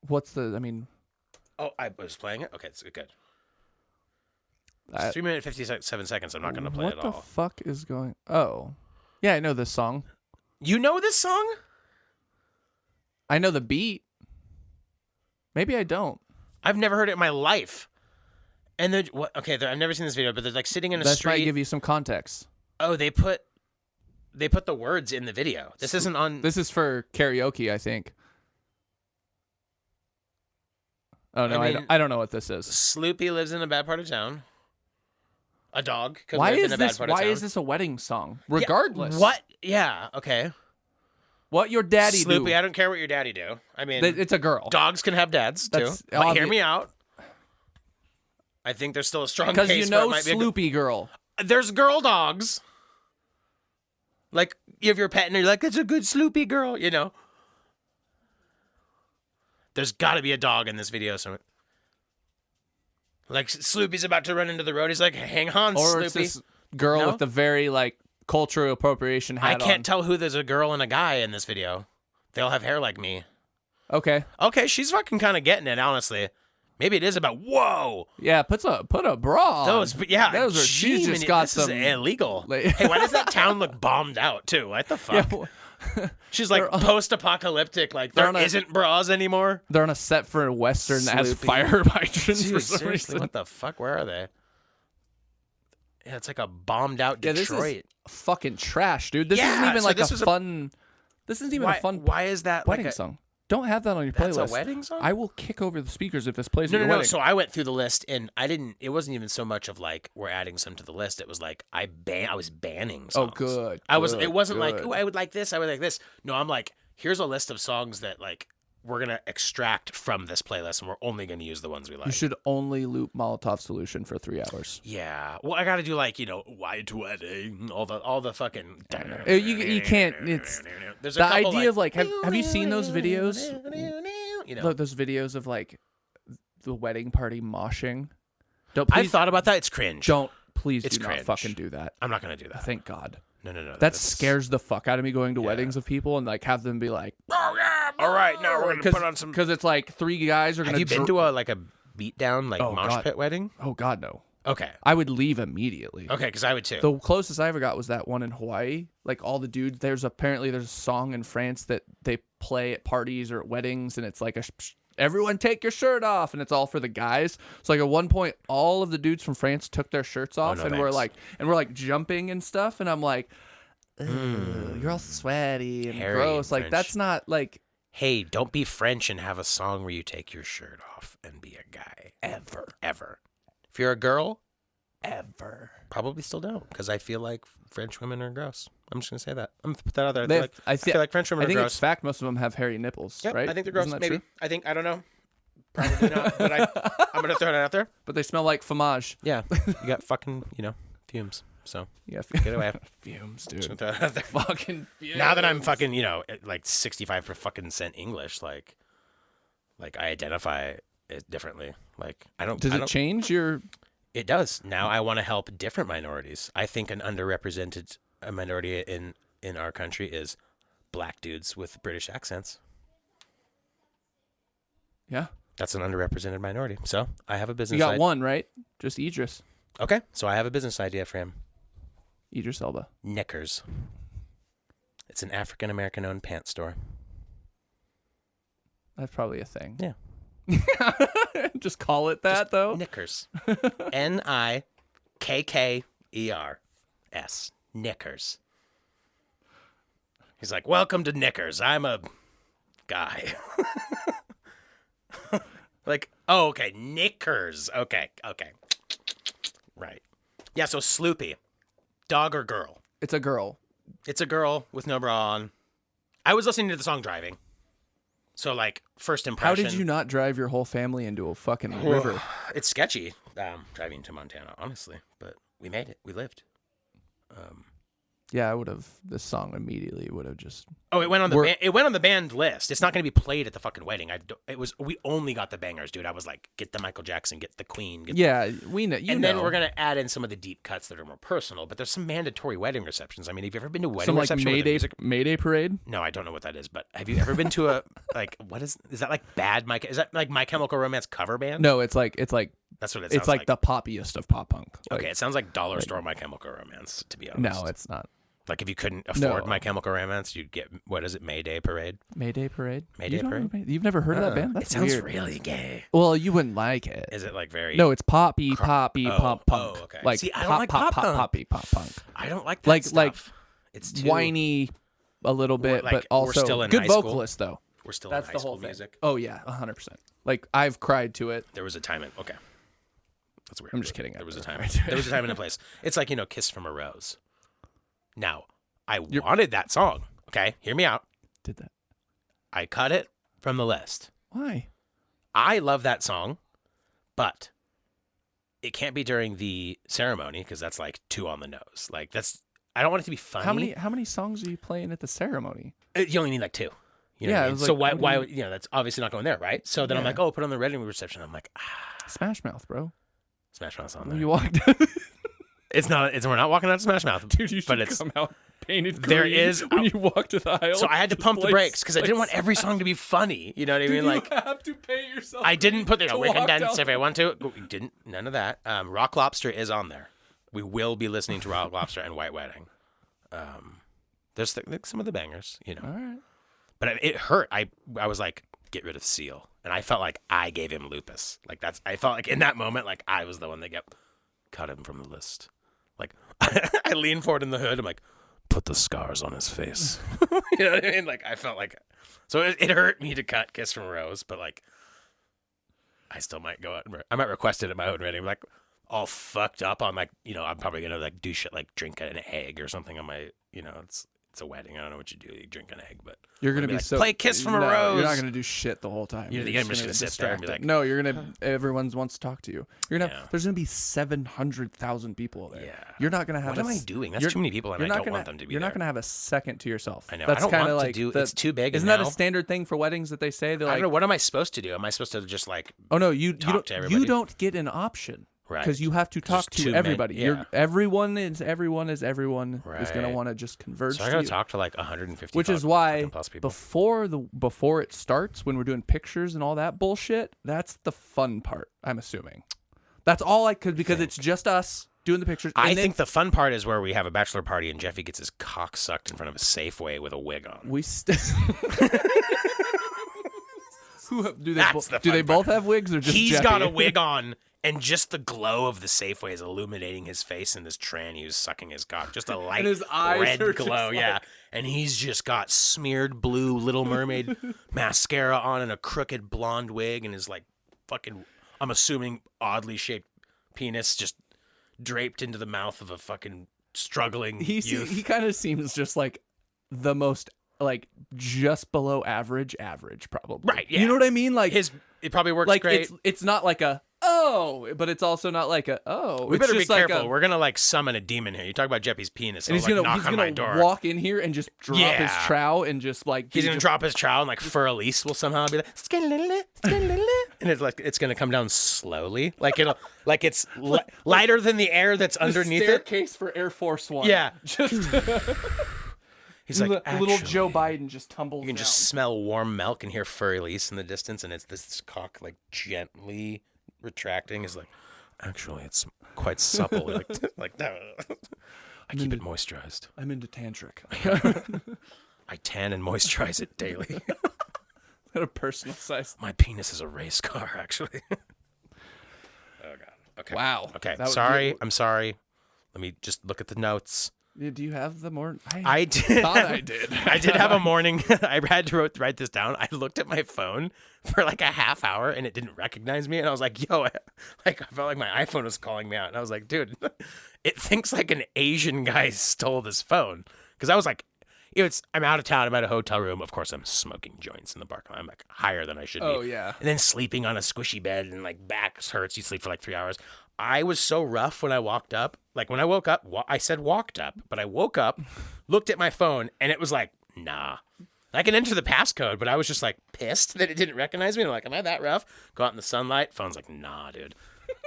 What's the, I mean... Oh, I was playing it? Okay, it's good. I- It's 3 minutes 57 seconds. I'm not going to play it What all. the fuck is going... Oh. Yeah, I know this song. You know this song? I know the beat. Maybe I don't. I've never heard it in my life. And they're... What? Okay, I've never seen this video, but they're like sitting in a That street. might give you some context. Oh, they put the words in the video. This isn't on... This is for karaoke, I think. Oh, no, I don't know what this is. Sloopy lives in a bad part of town. A dog could Why live is in a bad this? part of Why town. is this a wedding song? Regardless, What? Yeah, okay. What your daddy Sloopy, do? I don't care what your daddy do. I mean, It's a girl. dogs can have dads, too. That's But hear obvi- me out. I think there's still a strong Because case you for know it might be a Sloopy girl. There's girl dogs. Like, you have your pet and you're like, it's a good Sloopy girl, There's got to be a dog in this video somewhere. Like, Sloopy's about to run into the road. He's like, hang on, Or Sloopy. it's this girl No? with the very, like, cultural appropriation I hat can't on. tell who there's a girl and a guy in this video. They all have hair like me. Okay. Okay, she's fucking kind of getting it, honestly. Maybe it is about, whoa. Yeah, put a bra on. She's She's just got this some... is illegal. like- Hey, why does that town look bombed out, too? What the fuck? Yeah, She's like they're on- post-apocalyptic, like there on a- isn't bras anymore. they're on a set for a Western that has Sloopy. fire hydrants for Dude, some seriously, reason. what the fuck? Where are they? Yeah, it's like a bombed out Yeah, this Detroit. is fucking trash, dude. This isn't Yeah, even so like this a was a- fun... This isn't even a fun Why is that wedding like a, song. Don't have that on your playlist. That's a wedding song? I will kick over the speakers if this plays No, at no, your no. wedding. So I went through the list, and it wasn't even so much of like we're adding some to the list. It was like I was banning songs. Oh, good. It wasn't like, good. oh, I would like this, I would like this. No, I'm like, here's a list of songs that like we're gonna extract from this playlist, and we're only gonna use the ones we like. You should only loop Molotov Solution for 3 hours. Yeah. Well, I got to do like, White Wedding, all the fucking. You can't. It's There's a the couple, idea of like. Have you seen those videos? You know, Those videos of like the wedding party moshing. Don't I've please. thought about that. It's cringe. Don't please It's do cringe. not fucking do that. I'm not gonna do that. Thank God. No. That that's- scares the fuck out of me going to Yeah. weddings of people and like have them be like, Oh yeah. All right, now we're gonna put on some. because it's like 3 guys are gonna. Have you been to a beat down like Oh, mosh God. pit wedding? Oh God, no. Okay. I would leave immediately. Okay, because I would too. The closest I ever got was that one in Hawaii. Like all the dudes, there's a song in France that they play at parties or at weddings, and it's like everyone take your shirt off, and it's all for the guys. So like at one point, all of the dudes from France took their shirts off, no, and we're thanks. like jumping and stuff, and I'm like, "Ugh, you're all sweaty and Hairy gross. and Like French. that's not like Hey, don't be French and have a song where you take your shirt off and be a guy. Ever. If you're a girl, ever. probably still don't, because I feel like French women are gross. I'm just gonna say that. I'm gonna put that out there. I feel like French women I are think gross. it's fact most of them have hairy nipples, Yep, right? I think they're gross. Isn't that Maybe. true? I don't know. Probably not. But I'm gonna throw it out there. But they smell like fromage. Yeah, you got fucking fumes. So Yeah, get away. fumes, Just dude. gonna throw it out there. Fucking fumes. Now that I'm fucking like 65 for fucking cent English, like I identify it differently. Like I don't. Does I it don't, change your? It does. Now I want to help different minorities. I think an underrepresented minority in our country is black dudes with British accents. Yeah. That's an underrepresented minority. So I have a business. You got one, right? Just Idris. Okay. So I have a business idea for him. Idris Elba. Knickers. It's an African American owned pants store. That's probably a thing. Yeah. Just call it that, though. Knickers. Nikkers. Knickers. He's like, welcome to Knickers. I'm a guy. Like, oh, okay. Knickers. Okay. Right. Yeah, so Sloopy. Dog or girl? It's a girl. It's a girl with no bra on. I was listening to the song driving. So like first How impression. did you not drive your whole family into a fucking river? It's sketchy driving to Montana, honestly, but we made it. We lived. Yeah, I would have. This song immediately would have just. Oh, it went on the band list. It's not going to be played at the fucking wedding. We only got the bangers, dude. I was like, get the Michael Jackson, get the Queen. Yeah, we know. Then we're gonna add in some of the deep cuts that are more personal. But there's some mandatory wedding receptions. I mean, have you ever been to a wedding some like reception with music? Mayday parade. No, I don't know what that is. But have you ever been to a like what is that like bad Mike? Is that like My Chemical Romance cover band? No, it's like That's what it sounds it's like the poppiest of pop punk. Like, okay, it sounds like dollar store My Chemical Romance. To be honest, no, it's not. Like if you couldn't afford My Chemical Romance, you'd get what is it? Mayday Parade. Mayday parade. Mayday Parade. You've never heard of that band? That's it sounds weird. really gay. Well, you wouldn't like it. Is it like very? No, it's poppy, pop punk. okay. Like See, I don't like pop punk. poppy, pop punk. I don't like that stuff. Like it's too whiny, a little bit, like, but also we're still in good high school. vocalist though. We're still That's in the high whole school thing. music. Oh yeah, 100%. Like I've cried to it. There was a time. Okay, that's weird. I'm just kidding. There was a I've time. cried to it. There was a time and a place. It's like Kiss from a Rose. Now, I wanted that song. Okay, hear me out. Did that? I cut it from the list. Why? I love that song, but it can't be during the ceremony because that's like too on the nose. Like I don't want it to be funny. How many songs are you playing at the ceremony? You only need like two. You know Yeah, what I it mean? was So like, why that's obviously not going there, right? So then I'm Yeah. like, oh, put on the wedding reception. I'm like, Smash Mouth, bro. Smash Mouth's on When there. you walked, It's not. We're not walking out to Smash Mouth, dude, you should but it's come out painted green there is when you walk to the aisle. So I had to Just pump the play- brakes because I didn't want play every song to be funny. You know what I mean? Dude, Like you have to pay yourself. I didn't put to we can walk dance down if I want to. We didn't. None of that. Rock Lobster is on there. We will be listening to Rock Lobster and White Wedding. There's some of the bangers, All right. but it hurt. I was like, get rid of Seal, and I felt like I gave him lupus. Like I felt like in that moment, like I was the one that cut him from the list. Like I leaned forward in the hood. I'm like, put the scars on his face. You know what I mean? Like I felt like, so it hurt me to cut Kiss from a Rose, but like, I still might go out. I might request it at my own wedding. Like all fucked up on like, I'm probably gonna like do shit like drink an egg or something on my, it's a wedding. I don't know what you do. You drink an egg, but You're gonna be like, so play Kiss from a No, Rose. You're not gonna do shit the whole time. I'm just gonna sit there and be like, no, you're gonna. Everyone wants to talk to you. You're gonna. Yeah. There's gonna be 700,000 people there. Yeah. You're not gonna have. What am I doing? That's too many people, and I don't want them to be You're there. not gonna have a second to yourself. I know. That's I don't kind of want like to do. It's too big. Isn't now. that a standard thing for weddings that they say? They're I like, don't know. What am I supposed to do? Am I supposed to just like? oh no, you talk to everybody? you don't get an option. Right. Because you have to talk too to many- everybody. yeah. Everyone is gonna Right. want to just converge. So I to gotta you. talk to like 150. Which is why fucking plus people. before it starts, when we're doing pictures and all that bullshit, that's the fun part. I'm assuming. That's all I could because it's just us doing the pictures. I and then think the fun part is where we have a bachelor party and Jeffy gets his cock sucked in front of a Safeway with a wig on. we do they That's the do they fun both have wigs or just He's Jeffy? got a wig on, and just the glow of the Safeway is illuminating his face, and this tranny who's sucking his cock. Just a light his eyes red are glow, just yeah. like- And he's just got smeared blue Little Mermaid mascara on and a crooked blonde wig, and his like fucking, I'm assuming oddly shaped penis just draped into the mouth of a fucking struggling youth. He kind of seems just like the most like just below average probably. Right, yeah. You know what I mean? Like It probably works like great. it's not like a but it's also not like a We It's better be just like careful. We're gonna like summon a demon here. You talk about Jeffy's penis, and and he's like, gonna knock on my door. walk in here and just drop his Yeah. trowel and just like He's be gonna just- drop his trowel and like Fur Elise will somehow be like, and it's gonna come down slowly, like it's lighter than the air that's the underneath it. staircase for Air Force One. Yeah. just He's like, little "Actually," Joe Biden just tumbles. You can down. just smell warm milk and hear Fur Elise in the distance, and it's this cock like gently retracting. Is like, actually, it's quite supple. like no. I keep it moisturized. I'm into tantric. I tan and moisturize it daily. At a personal size. My penis is a race car, actually. Oh God. Okay. Wow. Okay. That was- Sorry. I'm sorry. Let me just look at the notes. Do you have the more? I did. thought I did. I did have a morning. I had to write this down. I looked at my phone for like a half hour and it didn't recognize me. And I was like, yo, I felt like my iPhone was calling me out. And I was like, dude, it thinks like an Asian guy stole this phone. Because I was like, I'm out of town. I'm at a hotel room. Of course, I'm smoking joints in the parking lot. I'm like higher than I should be. Oh, yeah. And then sleeping on a squishy bed and like back hurts. You sleep for like 3 hours. I was so rough when I walked up. Like when I woke up, I said walked up, but I woke up, looked at my phone, and it was like, nah. I can enter the passcode, but I was just like pissed that it didn't recognize me. I'm like, am I that rough? Go out in the sunlight. Phone's like, nah, dude.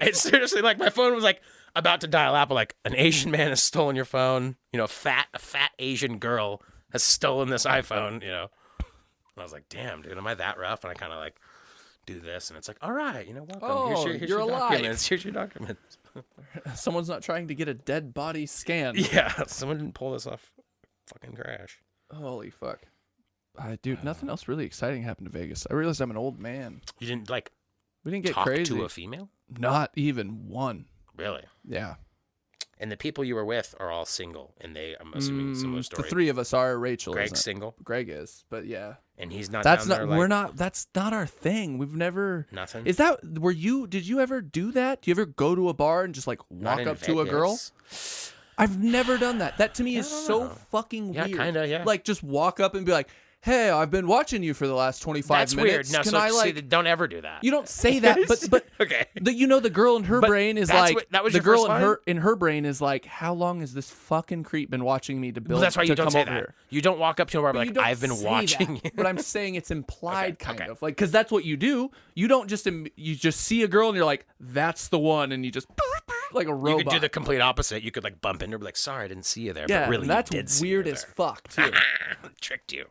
It's seriously like my phone was like about to dial Apple. Like an Asian man has stolen your phone. You know, a fat Asian girl has stolen this iPhone. You know, and I was like, damn, dude, am I that rough? And I kind of like do this, and it's like, all right, you know, welcome. Oh, here's you're your alive. documents. Here's your documents. Someone's not trying to get a dead body scanned. Yeah, someone didn't pull this off. Fucking crash. Holy fuck. Dude, nothing else really exciting happened to Vegas. I realized I'm an old man. You didn't like We didn't get talk crazy. to a female? Not even one. Really? Yeah. And the people you were with are all single, and I'm assuming similar The story. 3 of us are. Rachel Greg's isn't. single, Greg is, but yeah. and he's not. That's down not. there, We're like, not. That's not our thing. We've never. Nothing. Is that? Were you? Did you ever do that? Do you ever go to a bar and just like Not walk in up to a girl? Vegas. I've never done that. That to me is I don't so know. fucking Yeah, weird. kinda, yeah. Like just walk up and be like, "Hey, I've been watching you for the last 25 That's minutes. weird. No, Can so I like?" see, don't ever do that. You don't say that, but okay. the girl in her But brain is that's like what- that was the your girl first in her brain is like, how long has this fucking creep been watching me to build? Well, that's why to you don't come say over that. Here? You don't walk up to a bar and But be you like, don't I've been say watching that. you. But I'm saying it's implied, Okay, kind okay. of like because that's what you do. You don't just you just see a girl and you're like, that's the one, and you just like a robot. You could do the complete opposite. You could like bump into her, and be like, sorry, I didn't see you there. yeah, but really, and that's you did see weird her as there. fuck too. Tricked you.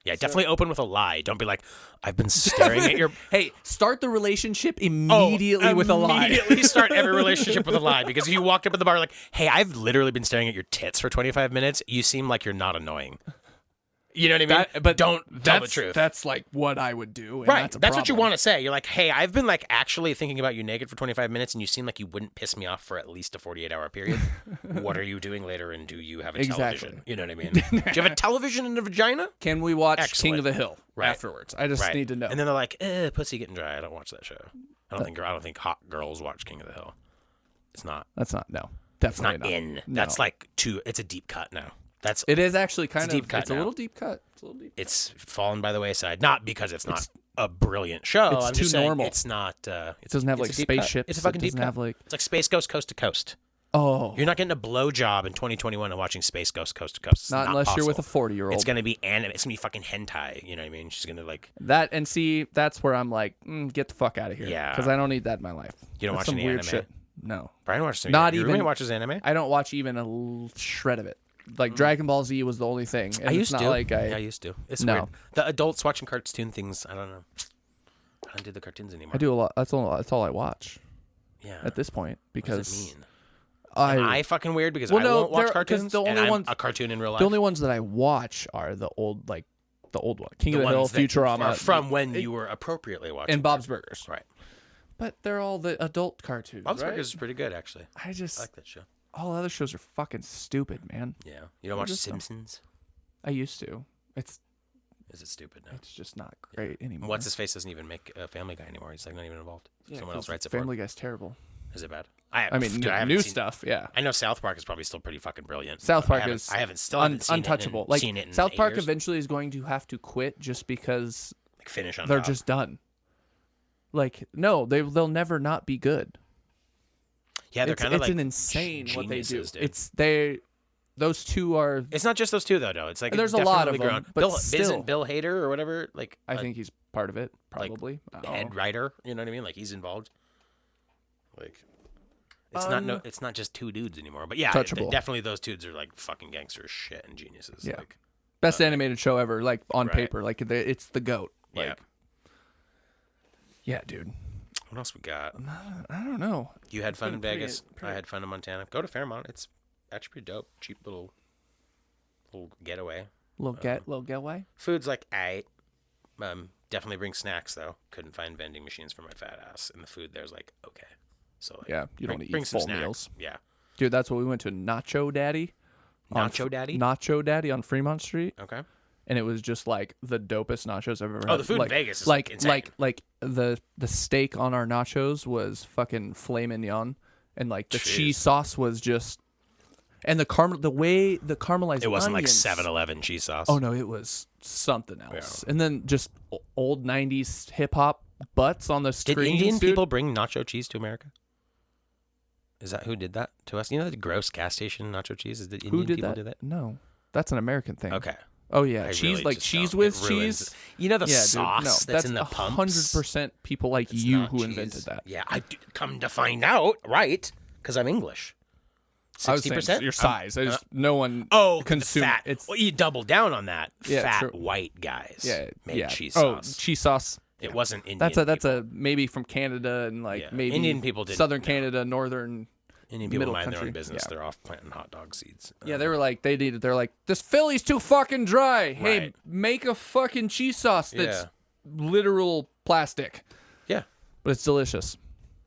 Yeah, definitely open with a lie. Don't be like, I've been staring at your. Hey, start the relationship immediately with a lie. Immediately start every relationship with a lie, because if you walked up at the bar like, hey, I've literally been staring at your tits for 25 minutes, you seem like you're not annoying. You know what I mean? But don't tell the truth. That's like what I would do. And Right. That's What you problem. want to say. You're like, hey, I've been like actually thinking about you naked for 25 minutes, and you seem like you wouldn't piss me off for at least a 48-hour period. What are you doing later, and do you have a television? You know what I mean? Do you have a television and a vagina? Can we watch Excellent. King of the Hill Right. afterwards? I just Right. need to know. And then they're like, pussy getting dry. I don't watch that show. I don't think hot girls watch King of the Hill. It's not. That's not It's definitely not in. No. That's like it's a deep cut now. That's It is actually kind It's a deep of. cut It's a now. little deep cut. It's a little deep. it's fallen by the wayside. Not because it's not a brilliant show. It's I'm too just saying normal. It's not. It doesn't have like it's a deep cut. spaceships. It's a fucking it deep doesn't cut. have like. It's like Space Ghost Coast to Coast. Oh, You're not getting a blowjob in 2021 and watching Space Ghost Coast to Coast. It's not unless you're with a possible. 40-year-old. It's gonna be anime. It's gonna be fucking hentai. You know what I mean? She's gonna like. That and see, that's where I'm like, get the fuck out of here. Yeah. Because I don't need that in my life. You don't That's watch some any weird anime? shit. No, Brian watches. Not your even- roommate watches anime. I don't watch even a shred of it. Like Dragon Ball Z was the only thing. And I it's used not to. Like I used to. It's No. weird. The adults watching cartoon things. I don't know. I don't do the cartoons anymore. I do a lot. That's all I watch Yeah. at this point What does because it mean? Am I I fucking weird because Well, I no, won't watch they're- 'cause cartoons? the and only I'm ones- a cartoon in real life. the only ones that I watch are the old one, King The of the Hill, ones that Futurama, are from when you were appropriately watching. and Bob's Burgers. Right. But they're all the adult cartoons. Bob's right? Burgers is pretty good, actually. I just I like that show. all other shows are fucking stupid, man. Yeah. You don't I watch just don't. Simpsons? I used to. Is it stupid now? It's just not great anymore. What's his face doesn't even make a Family Guy anymore. He's like not even involved. Yeah, Someone else 'cause writes it for him. Family Guy's terrible. Is it bad? I mean, haven't new seen- stuff. Yeah. I know South Park is probably still pretty fucking brilliant. South Park is I haven't seen untouchable. It in, Like seen it in South 8 Park years. eventually is going to have to quit just because Like finish on they're top. just done. Like no, they'll never not be good. Yeah, they're It's kind of like an insane what they do. geniuses, dude. It's those two are. It's not just those two though. It's like There's it's a lot of definitely them, grown. but Bill, still. isn't Bill Hader or whatever like I think he's part of it, probably. I don't head know. writer. You know what I mean? Like he's involved. Like it's not just two dudes anymore. But yeah, Touchable. definitely those dudes are like fucking gangster as shit and geniuses. Yeah. Like, Best animated show ever, like on Right. paper, like it's the goat. yeah. Like, yeah, dude. What else we got? I don't know. You had fun in pretty- Vegas. pretty- I had fun in Montana. Go to Fairmont. It's actually pretty dope. Cheap little getaway. Little getaway. Food's like aight. Definitely bring snacks though. Couldn't find vending machines for my fat ass, and the food there's like okay. So like, Yeah, you don't bring eat some full snacks. meals, Yeah. dude. That's what we went to Nacho Daddy. Nacho Daddy. Nacho Daddy on Fremont Street, Okay. and it was just like the dopest nachos I've ever had. Oh, the food in like, Vegas is like insane. like the steak on our nachos was fucking filet mignon, and like the Jeez. cheese sauce was just And the way the caramelized It wasn't onions, like 7-Eleven cheese sauce. Oh no, it was something else. And then just old 90s hip hop butts on the Did screens. Indian dude. people bring nacho cheese to America? Is that who did that to us? You know the gross gas station nacho cheese? Is the Indian Who did people that? do that? No, that's an American thing. Okay. Oh yeah, I cheese really like just cheese don't- whiz it ruins- cheese. You know the Yeah, dude, sauce no, that's in the pumps? 100% people like It's you not who cheese. invented that. Yeah, come to find out, right? Because I'm English. I was saying 60%? your size. No one Oh, consume the fat. it's Well, you double down on that. Yeah, Fat true. white guys yeah, made yeah. cheese Oh, sauce. cheese sauce. It wasn't Indian. That's people. a maybe from Canada and like Yeah. maybe Indian people didn't southern know. Canada, northern. Indian people middle mind their own country. business. Yeah. They're off planting hot dog seeds. Yeah, they were like they're like this Philly's too fucking dry. Hey, Right. make a fucking cheese sauce that's Yeah. literal plastic, Yeah. but it's delicious.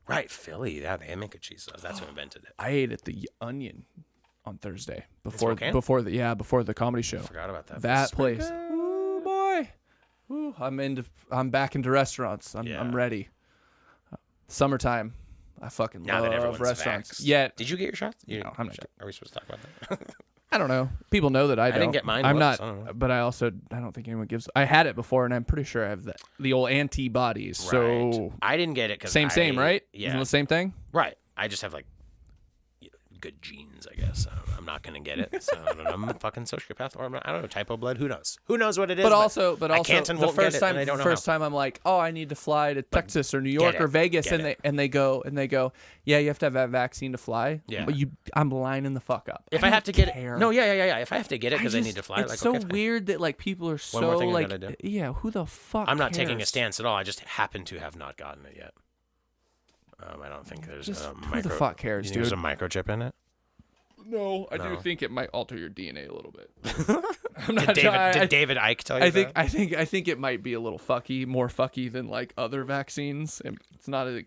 Right, Philly. Yeah, they make a cheese sauce. That's who invented it. I ate at the Onion on Thursday Spokane? before the comedy show. Forgot about that. That place. Ooh boy. Ooh, I'm back into restaurants. I'm Yeah. ready. Summertime. I fucking Now that love everyone's restaurants. vaxxed. Yeah. Did you get your shots? You No, didn't I'm get not your shot. Are we supposed to talk about that? I don't know. People know that I don't. didn't get mine I'm once, not, I don't know. but I don't think anyone gives. I had it before, and I'm pretty sure I have the old antibodies. So Right. I didn't get it because same, right? Yeah. Isn't it the same thing? Right. I just have like good genes, I guess. I don't know. I'm not gonna get it. So I don't know. I'm a fucking sociopath, or I don't know, typo blood. Who knows? Who knows what it is? But also, I can't and the won't get first it, time, and I don't know first how. time, I'm like, oh, I need to fly to Texas or New York it. or Vegas, Get and they go, yeah, you have to have that vaccine to fly. Yeah. But I'm lining the fuck up. If I have to get care. it, no, yeah. If I have to get it because I need to fly, It's like so okay, fine. weird that like people are One more so thing I like, gotta do. yeah, who the fuck? I'm not taking a cares? stance at all. I just happen to have not gotten it yet. I don't think there's Just a who the fuck cares, you think dude? There's a microchip in it. No, I do No. think it might alter your DNA a little bit. I'm Did not Did David Icke tell you that? I think it might be a little more fucky than like other vaccines. And it's not as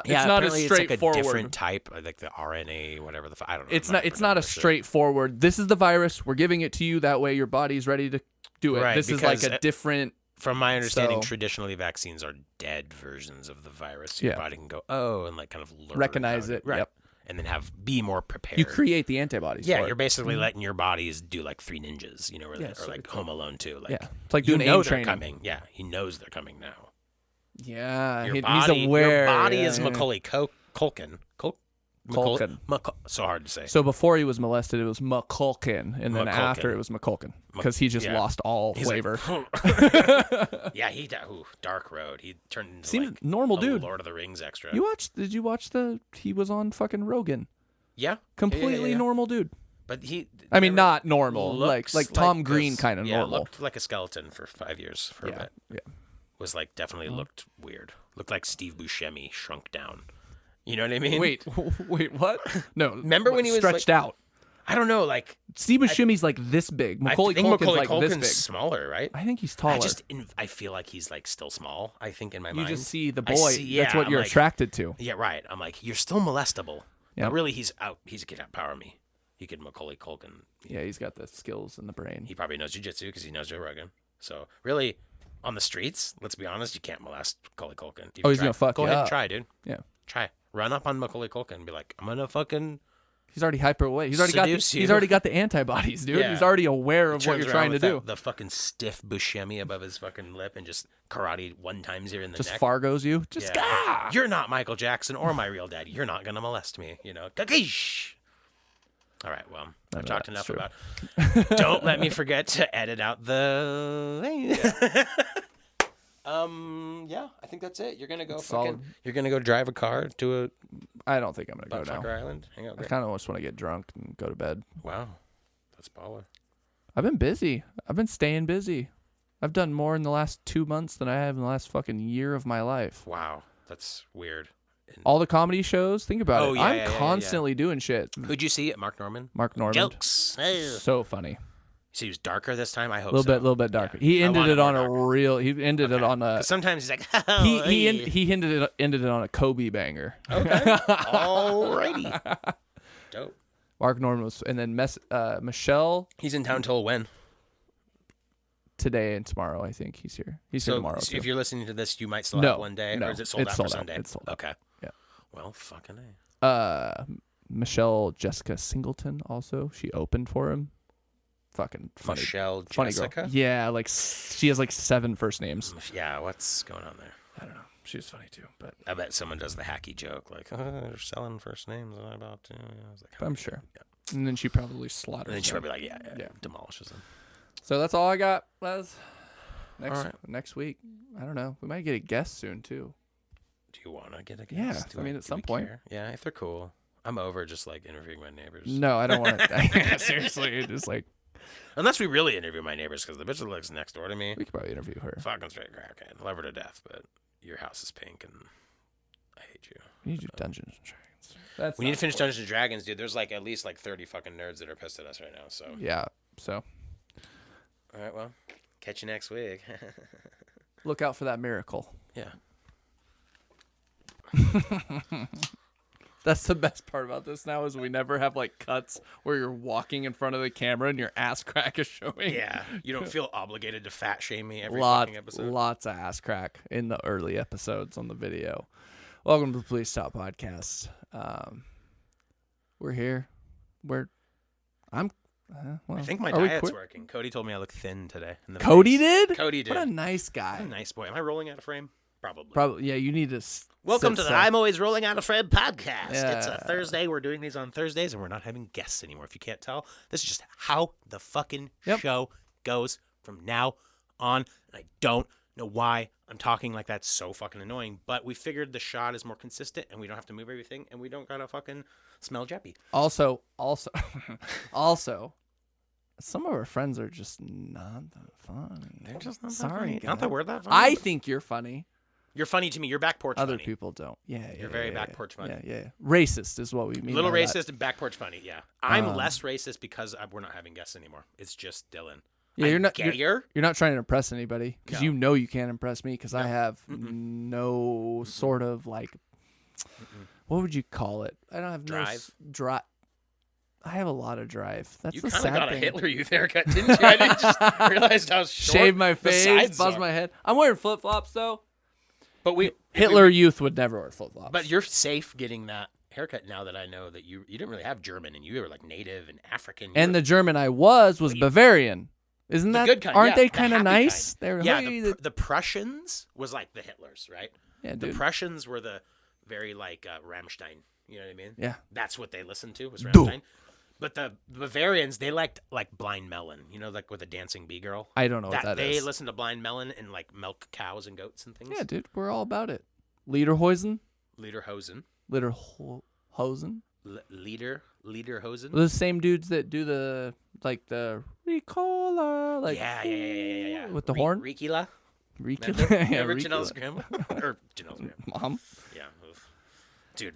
apparently straightforward. It's like a different type, like the RNA, whatever the. I don't know. It's I'm not a 100% straightforward. This is the virus. We're giving it to you. That way your body's ready to do it. Right, This is like because a different. From my understanding, So- traditionally vaccines are dead versions of the virus. So your Yeah. body can go, oh, and like kind of learn Recognize how to- it, right? yep. And then be more prepared. You create the antibodies. Yeah, for you're it. basically letting your bodies do like Three Ninjas, or, Yeah, or so like it's Home Alone 2. Like, Yeah, it's like you doing know aim they're training. coming. Yeah, he knows they're coming now. Yeah, Your he's body, aware. Your body yeah, is yeah. Macaulay Culkin. Culkin. So hard to say. So before he was molested, it was McCulkin, and then McCulkin. after it was McCulkin because he just yeah. lost all He's like, flavor. yeah, Dark Road. He turned into Seemed like normal a dude. Lord of the Rings extra. Did you watch he was on fucking Rogan? Yeah, Completely yeah. normal dude. But he. I mean, never not normal, looks like Tom this- Green kind of yeah, normal. looked like a skeleton for 5 years for a Yeah, bit. yeah. Was like definitely looked weird. Looked like Steve Buscemi shrunk down. You know what I mean? Wait, what? No, Remember when he was, stretched like- out? I don't know. Like Steve Buscemi's like this big. Macaulay I think Culkin's Macaulay like Culkin's this big. smaller, right? I think he's taller. I feel like he's like still small. I think in my You mind. just see the I boy. see- That's yeah, what I'm you're like- attracted to. Yeah, right. I'm like, you're still molestable. Yeah. But really, he's out. He could outpower me. He could Macaulay Culkin. Yeah, he's got the skills in the brain. He probably knows jiu-jitsu because he knows Joe Rogan. So really, on the streets, let's be honest, you can't molest Macaulay Culkin. Oh, he's Try. gonna fuck Go you ahead up. and try, dude. Yeah. Try. Run up on Macaulay Culkin and be like, I'm gonna fucking. He's already hyperweight. He's already got the antibodies, dude. Yeah. He's already aware of what Turns you're around trying to with do. The fucking stiff Buscemi above his fucking lip and just karate one times here in the Just neck. Fargo's you. Just Yeah. You're not Michael Jackson or my real dad. You're not gonna molest me. You know. Kakish. All right. Well, I've talked that's enough true. about. Don't let me forget to edit out the. Yeah, I think that's it. You're gonna go Solid. You're gonna go drive a car to a I don't think I'm gonna go now. Buttfucker Island. Hang out. I Great. kind of just want to get drunk and go to bed. Wow, that's baller. I've been busy. I've been staying busy. I've done more in the last 2 months than I have in the last fucking year of my life. Wow, that's weird. And All the comedy shows. Think about Oh, it. yeah, I'm yeah, yeah, constantly doing shit. who'd you see at Mark Norman? Mark Norman. Jokes. So funny. So he was darker this time. I A hope little bit darker. Yeah. He I ended want it on more a darker. real. He ended it on a. 'Cause sometimes he's like, He ended it on a Kobe banger. Okay. Alrighty. Dope. Mark Norman was, and then Michelle He's in town till when? today and tomorrow. I think he's here. He's here So tomorrow. if too. you're listening to this, you might still No, have one day, no, or is it sold it's out sold for out. Sunday? It's sold out. Okay. Yeah. Well, fucking A. Michelle Jessica Singleton also. She opened for him. Fucking funny. Michelle Funny Jessica? girl. Yeah, like she has like 7 first names. Yeah, what's going on there? I don't know. She was funny too, but I bet someone does the hacky joke like, they're selling first names. And I about to. I was like, I'm sure. Yeah. And then she probably slaughters. And then she them. probably like, yeah, demolishes them. So that's all I got, Les. Alright. Next week, I don't know. We might get a guest soon too. Do you want to get a guest? Yeah, I mean, at some point. Care? Yeah, if they're cool. I'm over just like interviewing my neighbors. No, I don't want to. Seriously, just like Unless we really interview my neighbors, because the bitch that lives next door to me, we could probably interview her. fucking straight crackhead. Love her to death, but your house is pink and I hate you. We need to do Dungeons and Dragons. We need to finish Dungeons and Dragons, dude. There's like at least like 30 fucking nerds that are pissed at us right now. So Yeah. So all right, well, catch you next week. look out for that miracle. Yeah. That's the best part about this now is we never have like cuts where you're walking in front of the camera and your ass crack is showing. Yeah. You don't feel obligated to fat shame me every fucking episode. Lots of ass crack in the early episodes on the video. Welcome to the Police Talk Podcast. We're here. I think my are we diet's quit? working. Cody told me I look thin today. In the Cody face. did? Cody did. What a nice guy. What a nice boy. Am I rolling out of frame? Probably. Probably. Yeah, you need to. Welcome to the sit I'm Always Rolling Out of Frame podcast. Yeah. It's a Thursday. We're doing these on Thursdays, and we're not having guests anymore. If you can't tell, this is just how the fucking show goes from now on. And I don't know why I'm talking like that's so fucking annoying, but we figured the shot is more consistent, and we don't have to move everything, and we don't gotta fucking smell Jeppy. Also, some of our friends are just not that funny. They're just not that Sorry, funny. guys. Not that we're that funny. I think you're funny. You're funny to me. You're back porch Other funny. people don't. Yeah, You're very back porch funny. Yeah. Racist is what we mean. Little by racist and back porch funny. Yeah, I'm less racist because we're not having guests anymore. It's just Dylan. Yeah, you're not gayer. You're not trying to impress anybody because No. you know you can't impress me because I No. have no sort of like, what would you call it? I don't have Drive? drive. I have a lot of drive. That's You the kind of sad got thing. a Hitler Youth haircut, didn't you? I didn't just realize how short. Shave my the face, sides buzz are. my head. I'm wearing flip flops though. But Hitler Youth would never wear flip flops. But you're safe getting that haircut now that I know that you didn't really have German and you were like native and African. And the German I was Bavarian. Isn't the that good kind? Aren't Yeah, they the kind of happy nice? kind. They're Yeah, the Prussians was like the Hitlers, right? Yeah, The dude. Prussians were the very like Rammstein. You know what I mean? Yeah. That's what they listened to was Duh. Rammstein. But the Bavarians, they liked like Blind Melon. You know, like with a dancing bee girl. I don't know what that They is. listened to Blind Melon and like milk cows and goats and things. Yeah, dude, we're all about it. Lederhosen, Lederhosen. Lederhosen. Lederhosen. The same dudes that do the Ricola, like Yeah. with the horn. Rikila. Ricola. Remember Ricola. Janelle's grandma? Or Janelle's grandma. Mom. Yeah. Oof. Dude,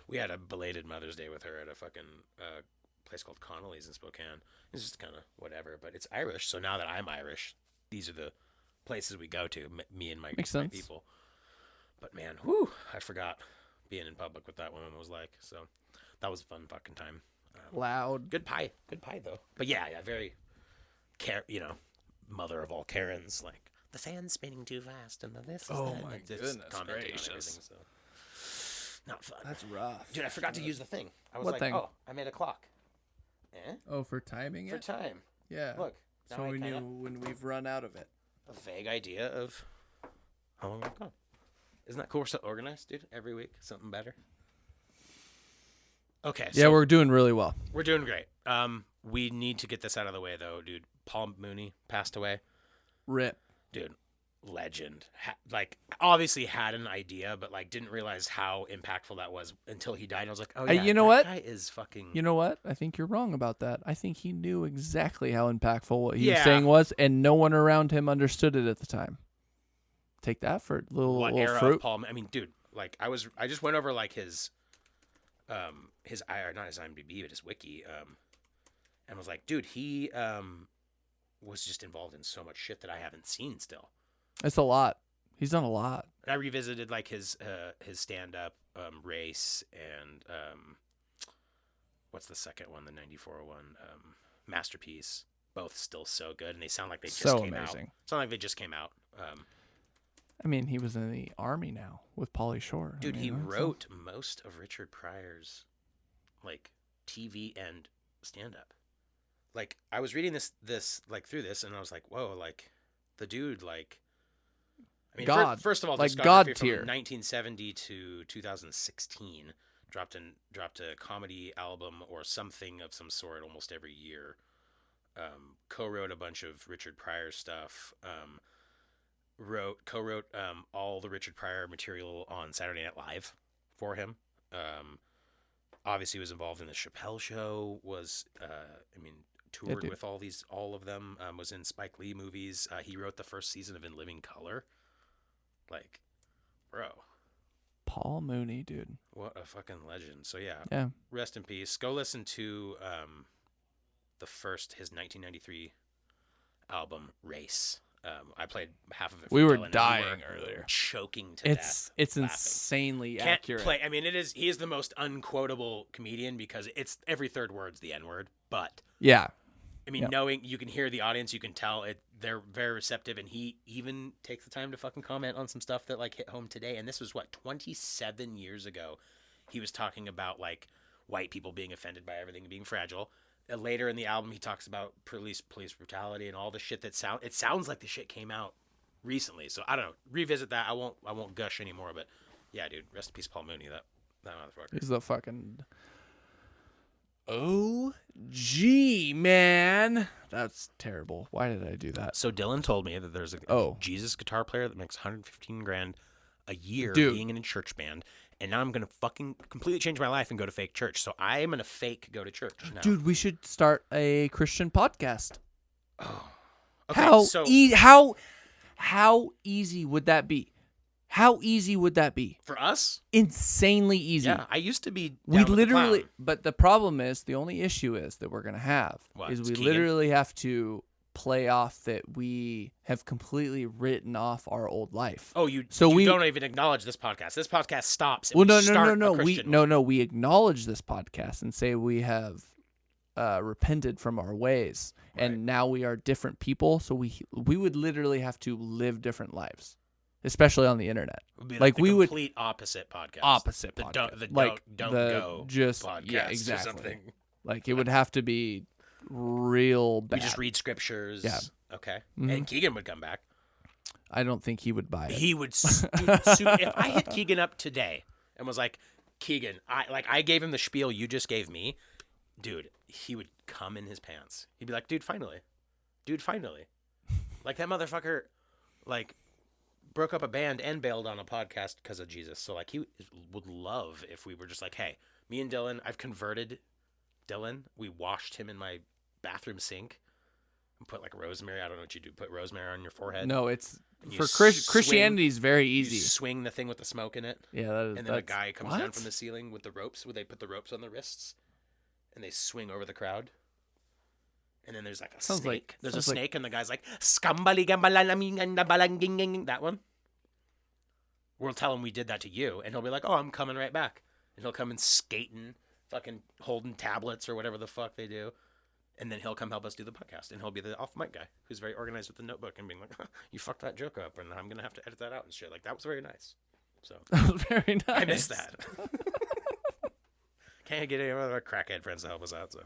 we had a belated Mother's Day with her at a fucking place called Connolly's in Spokane. It's just kind of whatever, but it's Irish. So now that I'm Irish, these are the places we go to, me and my people. But man, whoo, I forgot being in public with that woman was like. So that was a fun fucking time. Loud. Good pie though. But yeah, very mother of all Karens, like the fan's spinning too fast and the this is Oh that. my and just goodness commenting on gracious. everything, so. Not fun. That's rough. Dude, I forgot to use the thing. I was What like, thing? oh, I made a clock. Oh, for timing For it. time. Yeah. Look. now So I we kinda- knew when we've run out of it. a vague idea of how long I've gone. Isn't that cool? We're so organized, dude. Every week, something better. Okay. Yeah, So we're doing really well. we're doing great. We need to get this out of the way, though, dude. Paul Mooney passed away. Rip. Dude, legend. Obviously had an idea, but like didn't realize how impactful that was until he died. I was like, oh yeah, You know that what? guy is fucking. You know what? I think you're wrong about that. I think he knew exactly how impactful what he was Yeah. saying was, and no one around him understood it at the time. Take that for a what little era fruit. of Paul? I mean, dude, like I just went over like his not his IMDb, but his wiki, and was like, dude, he was just involved in so much shit that I haven't seen still. It's a lot. He's done a lot. And I revisited like his stand up race and what's the second one, the 9401 Masterpiece. Both still so good, and they sound like they just So came out. amazing. Sound like they just came out. I mean, he was in the army now with Pauly Shore. Dude, I mean, he that's wrote most of Richard Pryor's, like, TV and stand-up. Like, I was reading this like through this, and I was like, whoa, like, the dude, like, I mean, God. first of all, Like discography God from tier. 1970 to 2016 dropped a comedy album or something of some sort almost every year. Co-wrote a bunch of Richard Pryor stuff. Co-wrote all the Richard Pryor material on Saturday Night Live for him. Obviously was involved in the Chappelle Show. Toured with all of them. Was in Spike Lee movies. He wrote the first season of In Living Color. Like, bro. Paul Mooney, dude. What a fucking legend. So yeah. Yeah. Rest in peace. Go listen to his 1993 album Race. I played half of it. We were Dylan, dying earlier. Choking to death. It's laughing. insanely Can't accurate. play. I mean, he is the most unquotable comedian because it's every third word's the N word. But Yeah. I mean, knowing you can hear the audience, you can tell they're very receptive, and he even takes the time to fucking comment on some stuff that like hit home today. And this was 27 years ago. He was talking about like white people being offended by everything and being fragile. Later in the album, he talks about police brutality and all the shit it sounds like the shit came out recently. So I don't know. Revisit that. I won't gush anymore. But yeah, dude, rest in peace, Paul Mooney. That motherfucker. He's the fucking OG, man. That's terrible. Why did I do that? So Dylan told me that there's a Jesus guitar player that makes $115,000 a year being in a church band, and now I'm gonna fucking completely change my life and go to fake church. So I am gonna fake go to church now. Dude, we should start a Christian podcast. Oh, okay. How easy would that be? How easy would that be? For us? Insanely easy. Yeah, I used to be. We down with the literally, clown. but the problem is, the only issue is that we're gonna have is we Keegan? literally have to play off that we have completely written off our old life. Oh, you don't even acknowledge this podcast. This podcast stops. And No. We acknowledge this podcast and say we have repented from our ways, and now we are different people. So we would literally have to live different lives, especially on the internet. Like we would complete opposite podcast. Don't go just podcast exactly. or something. Like it would have to be real bad. You just read scriptures. Yeah. Okay. Mm-hmm. And Keegan would come back. I don't think he would buy it. He would. If I hit Keegan up today and was like, Keegan, I gave him the spiel you just gave me, dude, he would come in his pants. He'd be like, dude, finally. Like that motherfucker, like, broke up a band and bailed on a podcast because of Jesus. So like he would love if we were just like, hey, me and Dylan, I've converted Dylan. We washed him in my bathroom sink and put like rosemary. I don't know what you do. Put rosemary on your forehead. No, it's for Christianity is very easy. You swing the thing with the smoke in it. Yeah, that is. And then a guy comes down from the ceiling with the ropes, where they put the ropes on the wrists, and they swing over the crowd. And then there's like a snake. There's a snake, and the guy's like, that one. We'll tell him we did that to you, and he'll be like, oh, I'm coming right back. And he'll come in skating, fucking holding tablets or whatever the fuck they do. And then he'll come help us do the podcast. And he'll be the off-mic guy who's very organized with the notebook and being like, you fucked that joke up, and I'm going to have to edit that out and shit. Like, that was very nice. So that was very nice. I miss that. Can't get any of our crackhead friends to help us out, so.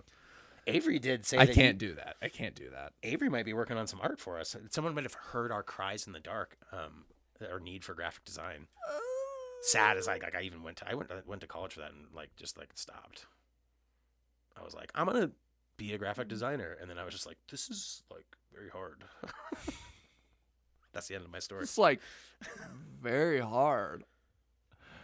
Avery did say I can't do that. Avery might be working on some art for us. Someone might have heard our cries in the dark, our need for graphic design. Sad as I even went to college for that and just stopped. I was like, I'm gonna be a graphic designer, and then I was just like, this is very hard. That's the end of my story. It's very hard.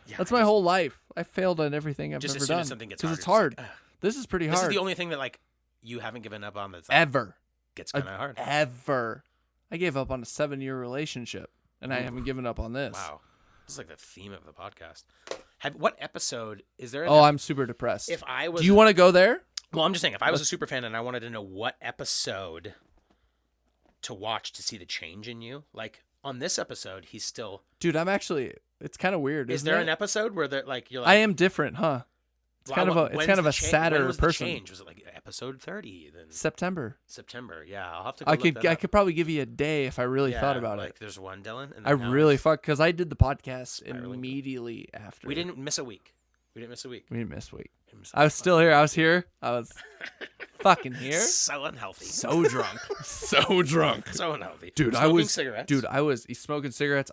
Yeah, that's my whole life. I failed on everything I've ever done because it's hard. This is pretty hard. This is the only thing that you haven't given up on that's ever gets kind of hard. Ever. I gave up on a 7-year relationship, and I haven't given up on this. Wow. This is like the theme of the podcast. What episode is there? I'm super depressed. If I was, do you want to go there? Well, I'm just saying, if I was a super fan and I wanted to know what episode to watch to see the change in you, like on this episode, he's still. Dude, I'm actually. It's kind of weird. Is there an episode where you're like? I am different, huh? It's kind of a sadder person. Change? Was it like episode 30. Then September. September. Yeah, I'll have to. Go I look that up. could probably give you a day if I really Yeah, thought about like, it. There's one, Dylan. And I then now really it's- fuck because I did the podcast Spiraling. immediately after. We didn't miss a week. We didn't miss a week. We didn't miss a week. We missed a I was fucking still here. week. I was here. I was fucking here. So unhealthy. So drunk. So drunk. So unhealthy. Dude, Smoking cigarettes. Dude, I was smoking cigarettes.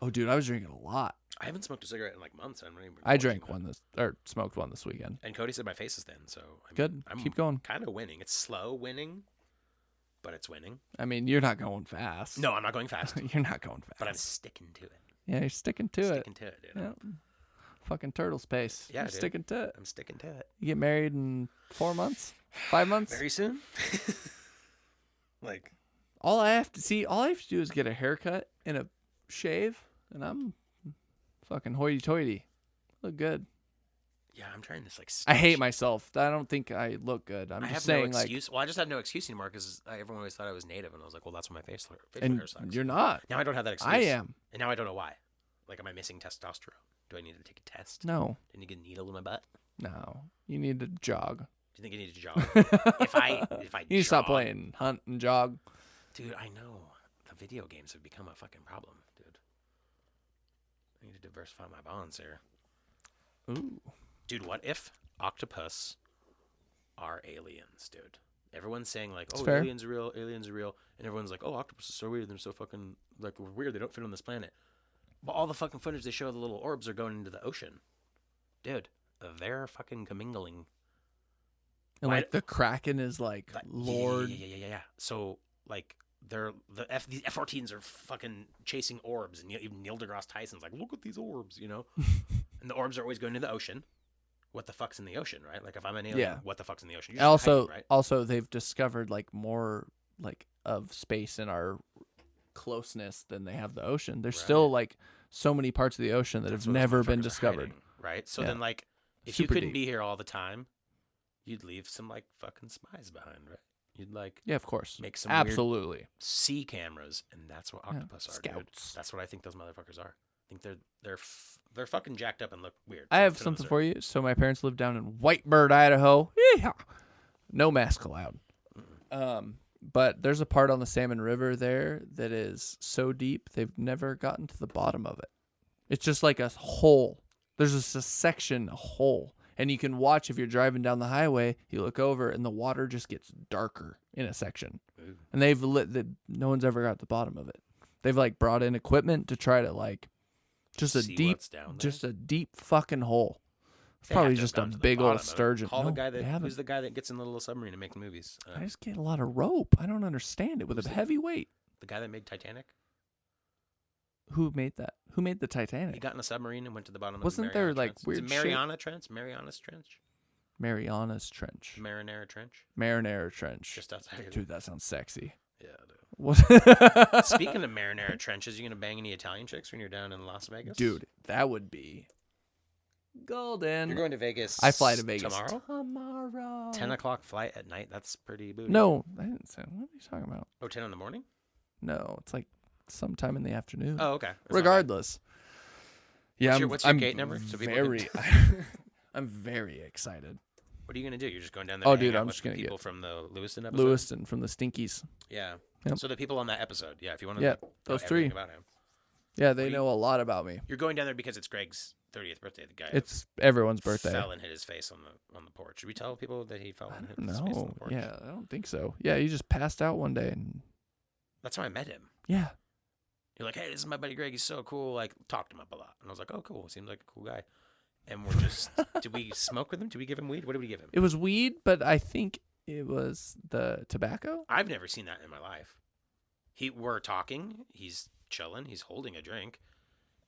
Oh, dude, I was drinking a lot. I haven't smoked a cigarette in like months. I drank one smoked one this weekend. And Cody said my face is thin, so Good. I'm Keep going. kind of winning. It's slow winning, but it's winning. I mean, you're not going fast. No, I'm not going fast, You're not going fast. but I'm sticking to it. Yeah, you're sticking to it. Sticking to it, dude. Yeah. Fucking turtle space. Yeah, You're dude. sticking to it. I'm sticking to it. You get married in 4 months? 5 months? Very soon. Like, All I have to do is get a haircut and a shave, and I'm fucking hoity-toity. Look good. yeah, I'm trying this like. I hate stitch- myself. I don't think I look good. I'm I just have saying, no like, excuse. Well, I just have no excuse anymore because everyone always thought I was native, and I was like, well, that's what my facial and hair sucks. you're not. Now I don't have that excuse. I am. And now I don't know why. Like, am I missing testosterone? Do I need to take a test? No. Do I need to get a needle in my butt? No. You need to jog. Do you think I need to jog? if I You need to stop jog- playing hunt and jog. Dude, I know. The video games have become a fucking problem, dude. I need to diversify my bonds here. Ooh. Dude, what if octopus are aliens, dude? Everyone's saying, like, It's oh, fair. aliens are real, aliens are real. And everyone's like, oh, octopus is so weird. They're so fucking, like, weird. They don't fit on this planet. But all the fucking footage they show of the little orbs are going into the ocean. Dude, they're fucking commingling. And Why- like the Kraken is like Like, Lord. Yeah. So, like, these F-14s are fucking chasing orbs, and even Neil deGrasse Tyson's like, look at these orbs, you know? And the orbs are always going to the ocean. What the fuck's in the ocean, right? Like, if I'm an alien, Yeah. what the fuck's in the ocean? You're just Also, hiding, right? also they've discovered like more like of space in our closeness than they have the ocean. There's still Right. like so many parts of the ocean that That's have what those never been motherfuckers are discovered. hiding, right? So Yeah. then, like, if Super you couldn't deep. be here all the time, you'd leave some, like, fucking spies behind, right? You'd, like, Yeah, of course. make some weird Absolutely. sea cameras, and that's what Yeah, octopus are, dude. scouts. That's what I think those motherfuckers are. I think they're fucking jacked up and look weird. I have something for you. So my parents live down in Whitebird, Idaho. Yeah. No mask allowed. But there's a part on the Salmon River there that is so deep they've never gotten to the bottom of it. It's just like a hole. There's just a section, a hole. And you can watch if you're driving down the highway, you look over and the water just gets darker in a section. Ooh. And they've no one's ever got to the bottom of it. They've like brought in equipment to try to like just a See deep what's down there. just a deep fucking hole. It's They have probably to have just a gone to the big bottom old of it. sturgeon. Call No, the guy they that haven't. who's the guy that gets in the little submarine to make movies. I just get a lot of rope. I don't understand it with Who's a it? heavy weight. The guy that made Titanic. Who made that? Who made the He Titanic? got in a submarine and went to the bottom Wasn't of the there, Mariana like, Trench. weird Is shit? it Mariana Trench? Mariana's Trench? Mariana's Trench. Marinara Trench? Marinara Trench. Just outside of Dude, that sounds sexy. Yeah, dude. What? Speaking of marinara trenches, you gonna bang any Italian chicks when you're down in Las Vegas? Dude, that would be golden. You're going to Vegas I fly to Vegas tomorrow? Tomorrow. 10 o'clock flight at night? That's pretty booty. No, I didn't say. What are you talking about? Oh, 10 in the morning? No, it's like sometime in the afternoon. Oh, okay. That's not bad. Regardless. Yeah, What's your I'm gate number so people very, I'm very excited. What are you gonna do? You're just going down there Oh, to hang dude, out I'm with just gonna the get people from the Lewiston episode? Lewiston from the Stinkies. Yeah. Yep. So the people on that episode, yeah, if you want to Yeah, know those everything three. about him. Yeah, they do you- know a lot about me. You're going down there because it's Greg's 30th birthday. The guy It's everyone's birthday. fell and hit his face on the porch. Should we tell people that he fell and hit his face on No, the porch? yeah, I don't think so. Yeah, he just passed out one day, and That's how I met him. yeah, You're like, hey, this is my buddy Greg. He's so cool. Like, talked to him up a lot. And I was like, oh, cool. Seems like a cool guy. And we're just, did we smoke with him? Did we give him weed? What did we give him? it was weed, but I think it was the tobacco. I've never seen that in my life. We're talking. He's chilling. He's holding a drink.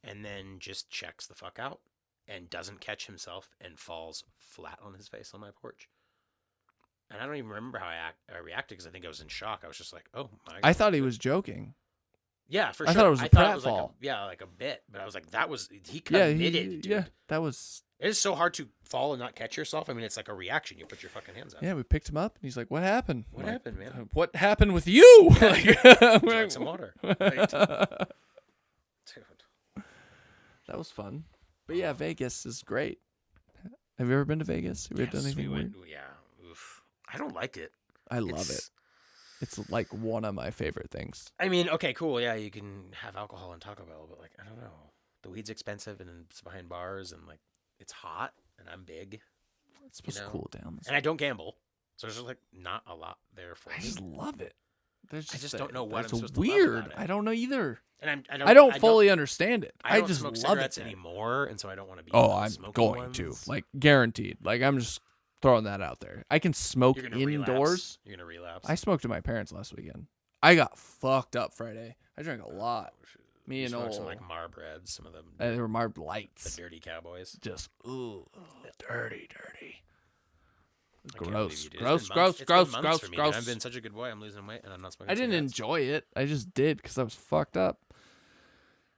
And then just checks the fuck out and doesn't catch himself and falls flat on his face on my porch. And I don't even remember how I reacted because I think I was in shock. I was just like, oh my God. I thought he was joking. Yeah, for I sure. thought it was a it was like pratfall. like a bit, but I was like, he Yeah, committed, dude. yeah, that was. It is so hard to fall and not catch yourself. I mean, it's like a reaction. You put your fucking hands up. Yeah, we picked him up, and he's like, "What happened? What I'm like, happened, man? What happened with you?" Would you like some water? Like, That dude. was fun. But yeah, Vegas is great. Have you ever been to Vegas? Have you ever done Yes, anything weird? yeah. Oof. I don't like it. I love it. It's like one of my favorite things. I mean, okay, cool. Yeah, you can have alcohol in Taco Bell, but like, I don't know. The weed's expensive and it's behind bars and like, it's hot and I'm big. It's supposed to cool down. And I don't gamble. So there's just like not a lot there for me. I just love it. I just don't know what I'm supposed weird. to love about it. I don't know either. And I don't fully understand it. I don't just smoke love cigarettes it anymore, and so I don't want to be. Oh, I'm smoking going ones. to. Like, guaranteed. Like, I'm just throwing that out there. I can smoke You're gonna indoors. Relapse. You're gonna relapse. I smoked at my parents' last weekend. I got fucked up Friday. I drank a lot. Me and smoked old. some like Marbreds, some of them. They were Marb lights. The dirty cowboys. Just dirty. I can't believe Gross. you did. It's been months for me, dude. I've been such a good boy. I'm losing weight and I'm not smoking. I didn't cigarettes. enjoy it. I just did because I was fucked up.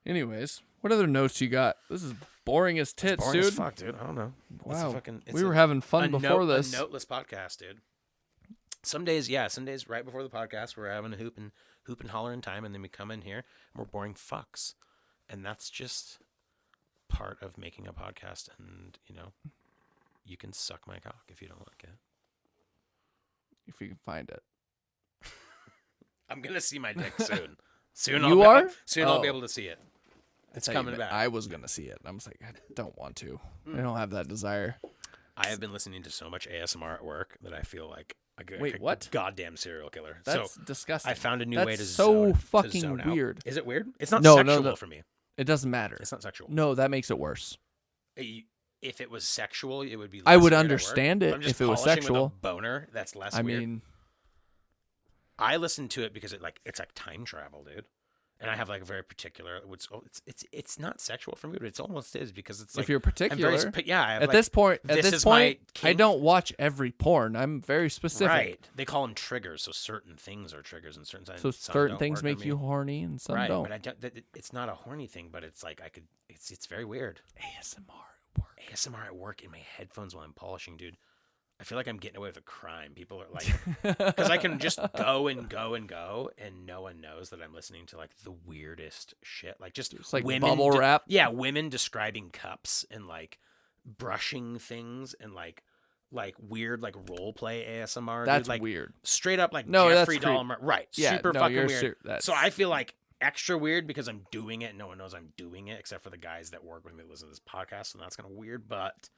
Anyways, what other notes you got? This is boring as tits, Boring dude. as fuck, dude. I don't know. Wow. We were having fun before this. A noteless podcast, dude. Some days right before the podcast, we're having a hoop and hollering time, and then we come in here and we're boring fucks, and that's just part of making a podcast. And you can suck my cock if you don't like it. If you can find it. I'm gonna see my dick soon. I'll be able to see it. It's coming back. I was gonna see it. I'm just like, I don't want to. I don't have that desire. I have been listening to so much ASMR at work that I feel like what? Goddamn serial killer. That's disgusting. I found a new way to so fucking zone weird. Out. Is it weird? It's not sexual for me. It doesn't matter. It's not sexual. No, that makes it worse. If it was sexual, it would be. Less I would weird understand it if it was sexual. With a boner, that's less I weird. mean, I listen to it because it's like time travel, dude. And I have like a very particular. It's not sexual for me, but it almost is because it's like if you're particular. At this point, I don't watch every porn. I'm very specific. Right. They call them triggers, so certain things are triggers, and certain times. So certain things make you horny, and some don't. But I don't. It's not a horny thing, but it's like I could. It's very weird. ASMR at work in my headphones while I'm polishing, dude. I feel like I'm getting away with a crime. People are like, because I can just go and go and go, and no one knows that I'm listening to like the weirdest shit, like just like women bubble wrap. Yeah, women describing cups and like brushing things and like weird like role play ASMR. That's dude. Like, weird. Straight up like no, Jeffrey that's Dahmer. Right. Yeah, super fucking weird. That's... So I feel like extra weird because I'm doing it and no one knows I'm doing it except for the guys that work with me that listen to this podcast, and that's kind of weird, but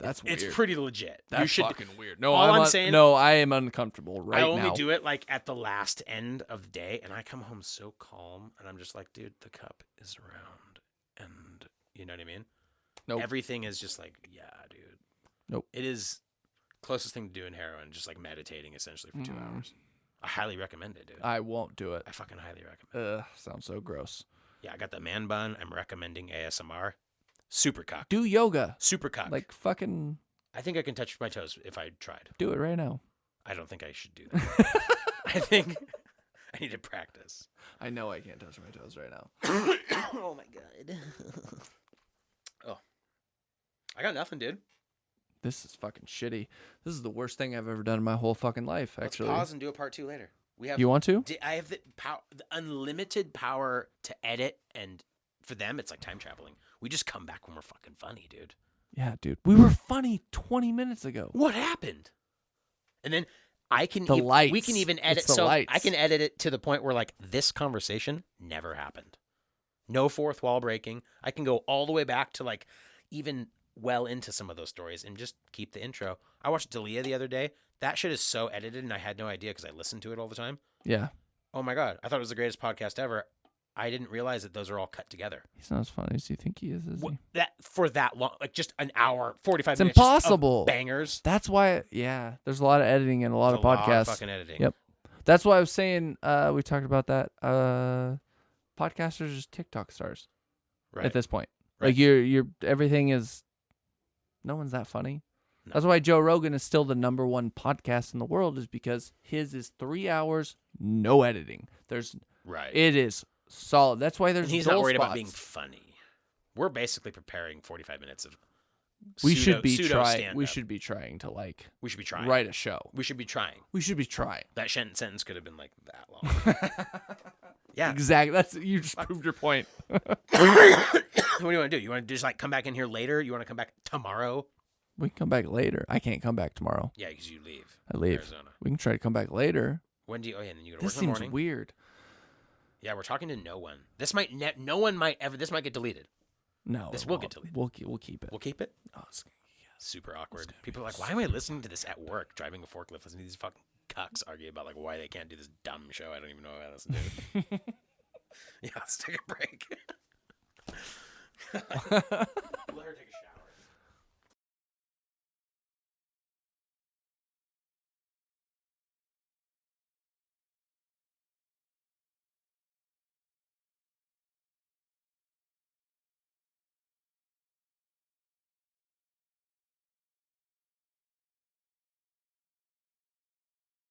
that's weird. It's pretty legit. That's fucking weird. No, I'm saying. No, I am uncomfortable right now. I only do it like at the last end of the day, and I come home so calm, and I'm just like, dude, the cup is round, and you know what I mean? Nope. Everything is just like, yeah, dude. Nope. It is closest thing to doing heroin, just like meditating essentially for 2 hours. I highly recommend it, dude. I won't do it. I fucking highly recommend it. Sounds so gross. Yeah, I got the man bun. I'm recommending ASMR. Super cock. Do yoga. Super cock. Like fucking. I think I can touch my toes if I tried. Do it right now. I don't think I should do that. I think I need to practice. I know I can't touch my toes right now. Oh my god. Oh. I got nothing, dude. This is fucking shitty. This is the worst thing I've ever done in my whole fucking life, actually. Let's pause and do a part 2 later. You want to? I have the unlimited power to edit, and for them, it's like time traveling. We just come back when we're fucking funny, dude. Yeah, dude. We were funny 20 minutes ago. What happened? And then I can... lights. We can even edit... lights. I can edit it to the point where, like, this conversation never happened. No fourth wall breaking. I can go all the way back to, like, even well into some of those stories and just keep the intro. I watched Dalia the other day. That shit is so edited, and I had no idea because I listened to it all the time. Yeah. Oh, my God. I thought it was the greatest podcast ever. I didn't realize that those are all cut together. He's not as funny as you think he is he? That for that long, like just an hour, 45 minutes. It's impossible. Of bangers. That's why, yeah, there's a lot of editing and a lot of podcasts. A lot of fucking editing. Yep. That's why I was saying, we talked about that. Podcasters are just TikTok stars at this point. Right. Like you're everything is, no one's that funny. No. That's why Joe Rogan is still the #1 podcast in the world, is because his is 3 hours, no editing. It is solid. That's why he's not worried about being funny. We're basically preparing 45 minutes of we should be trying to we should be trying write a show. We should be trying. That sentence could have been like that long. Yeah. Exactly. That's you just proved your point. What do you want to do? You want to just like come back in here later? You want to come back tomorrow? We can come back later. I can't come back tomorrow. Yeah, because you leave. I leave. Arizona. We can try to come back later. When do you? Oh yeah, and then you go to This work in the seems morning. weird. Yeah, we're talking to no one. This might no one might ever. This might get deleted. No, This will get deleted. We'll keep it. We'll keep it. Oh, Super awkward. People are like, why am I listening to this at work, driving a forklift, listening to these fucking cucks argue about like why they can't do this dumb show I don't even know how to listen to. Yeah, let's take a break.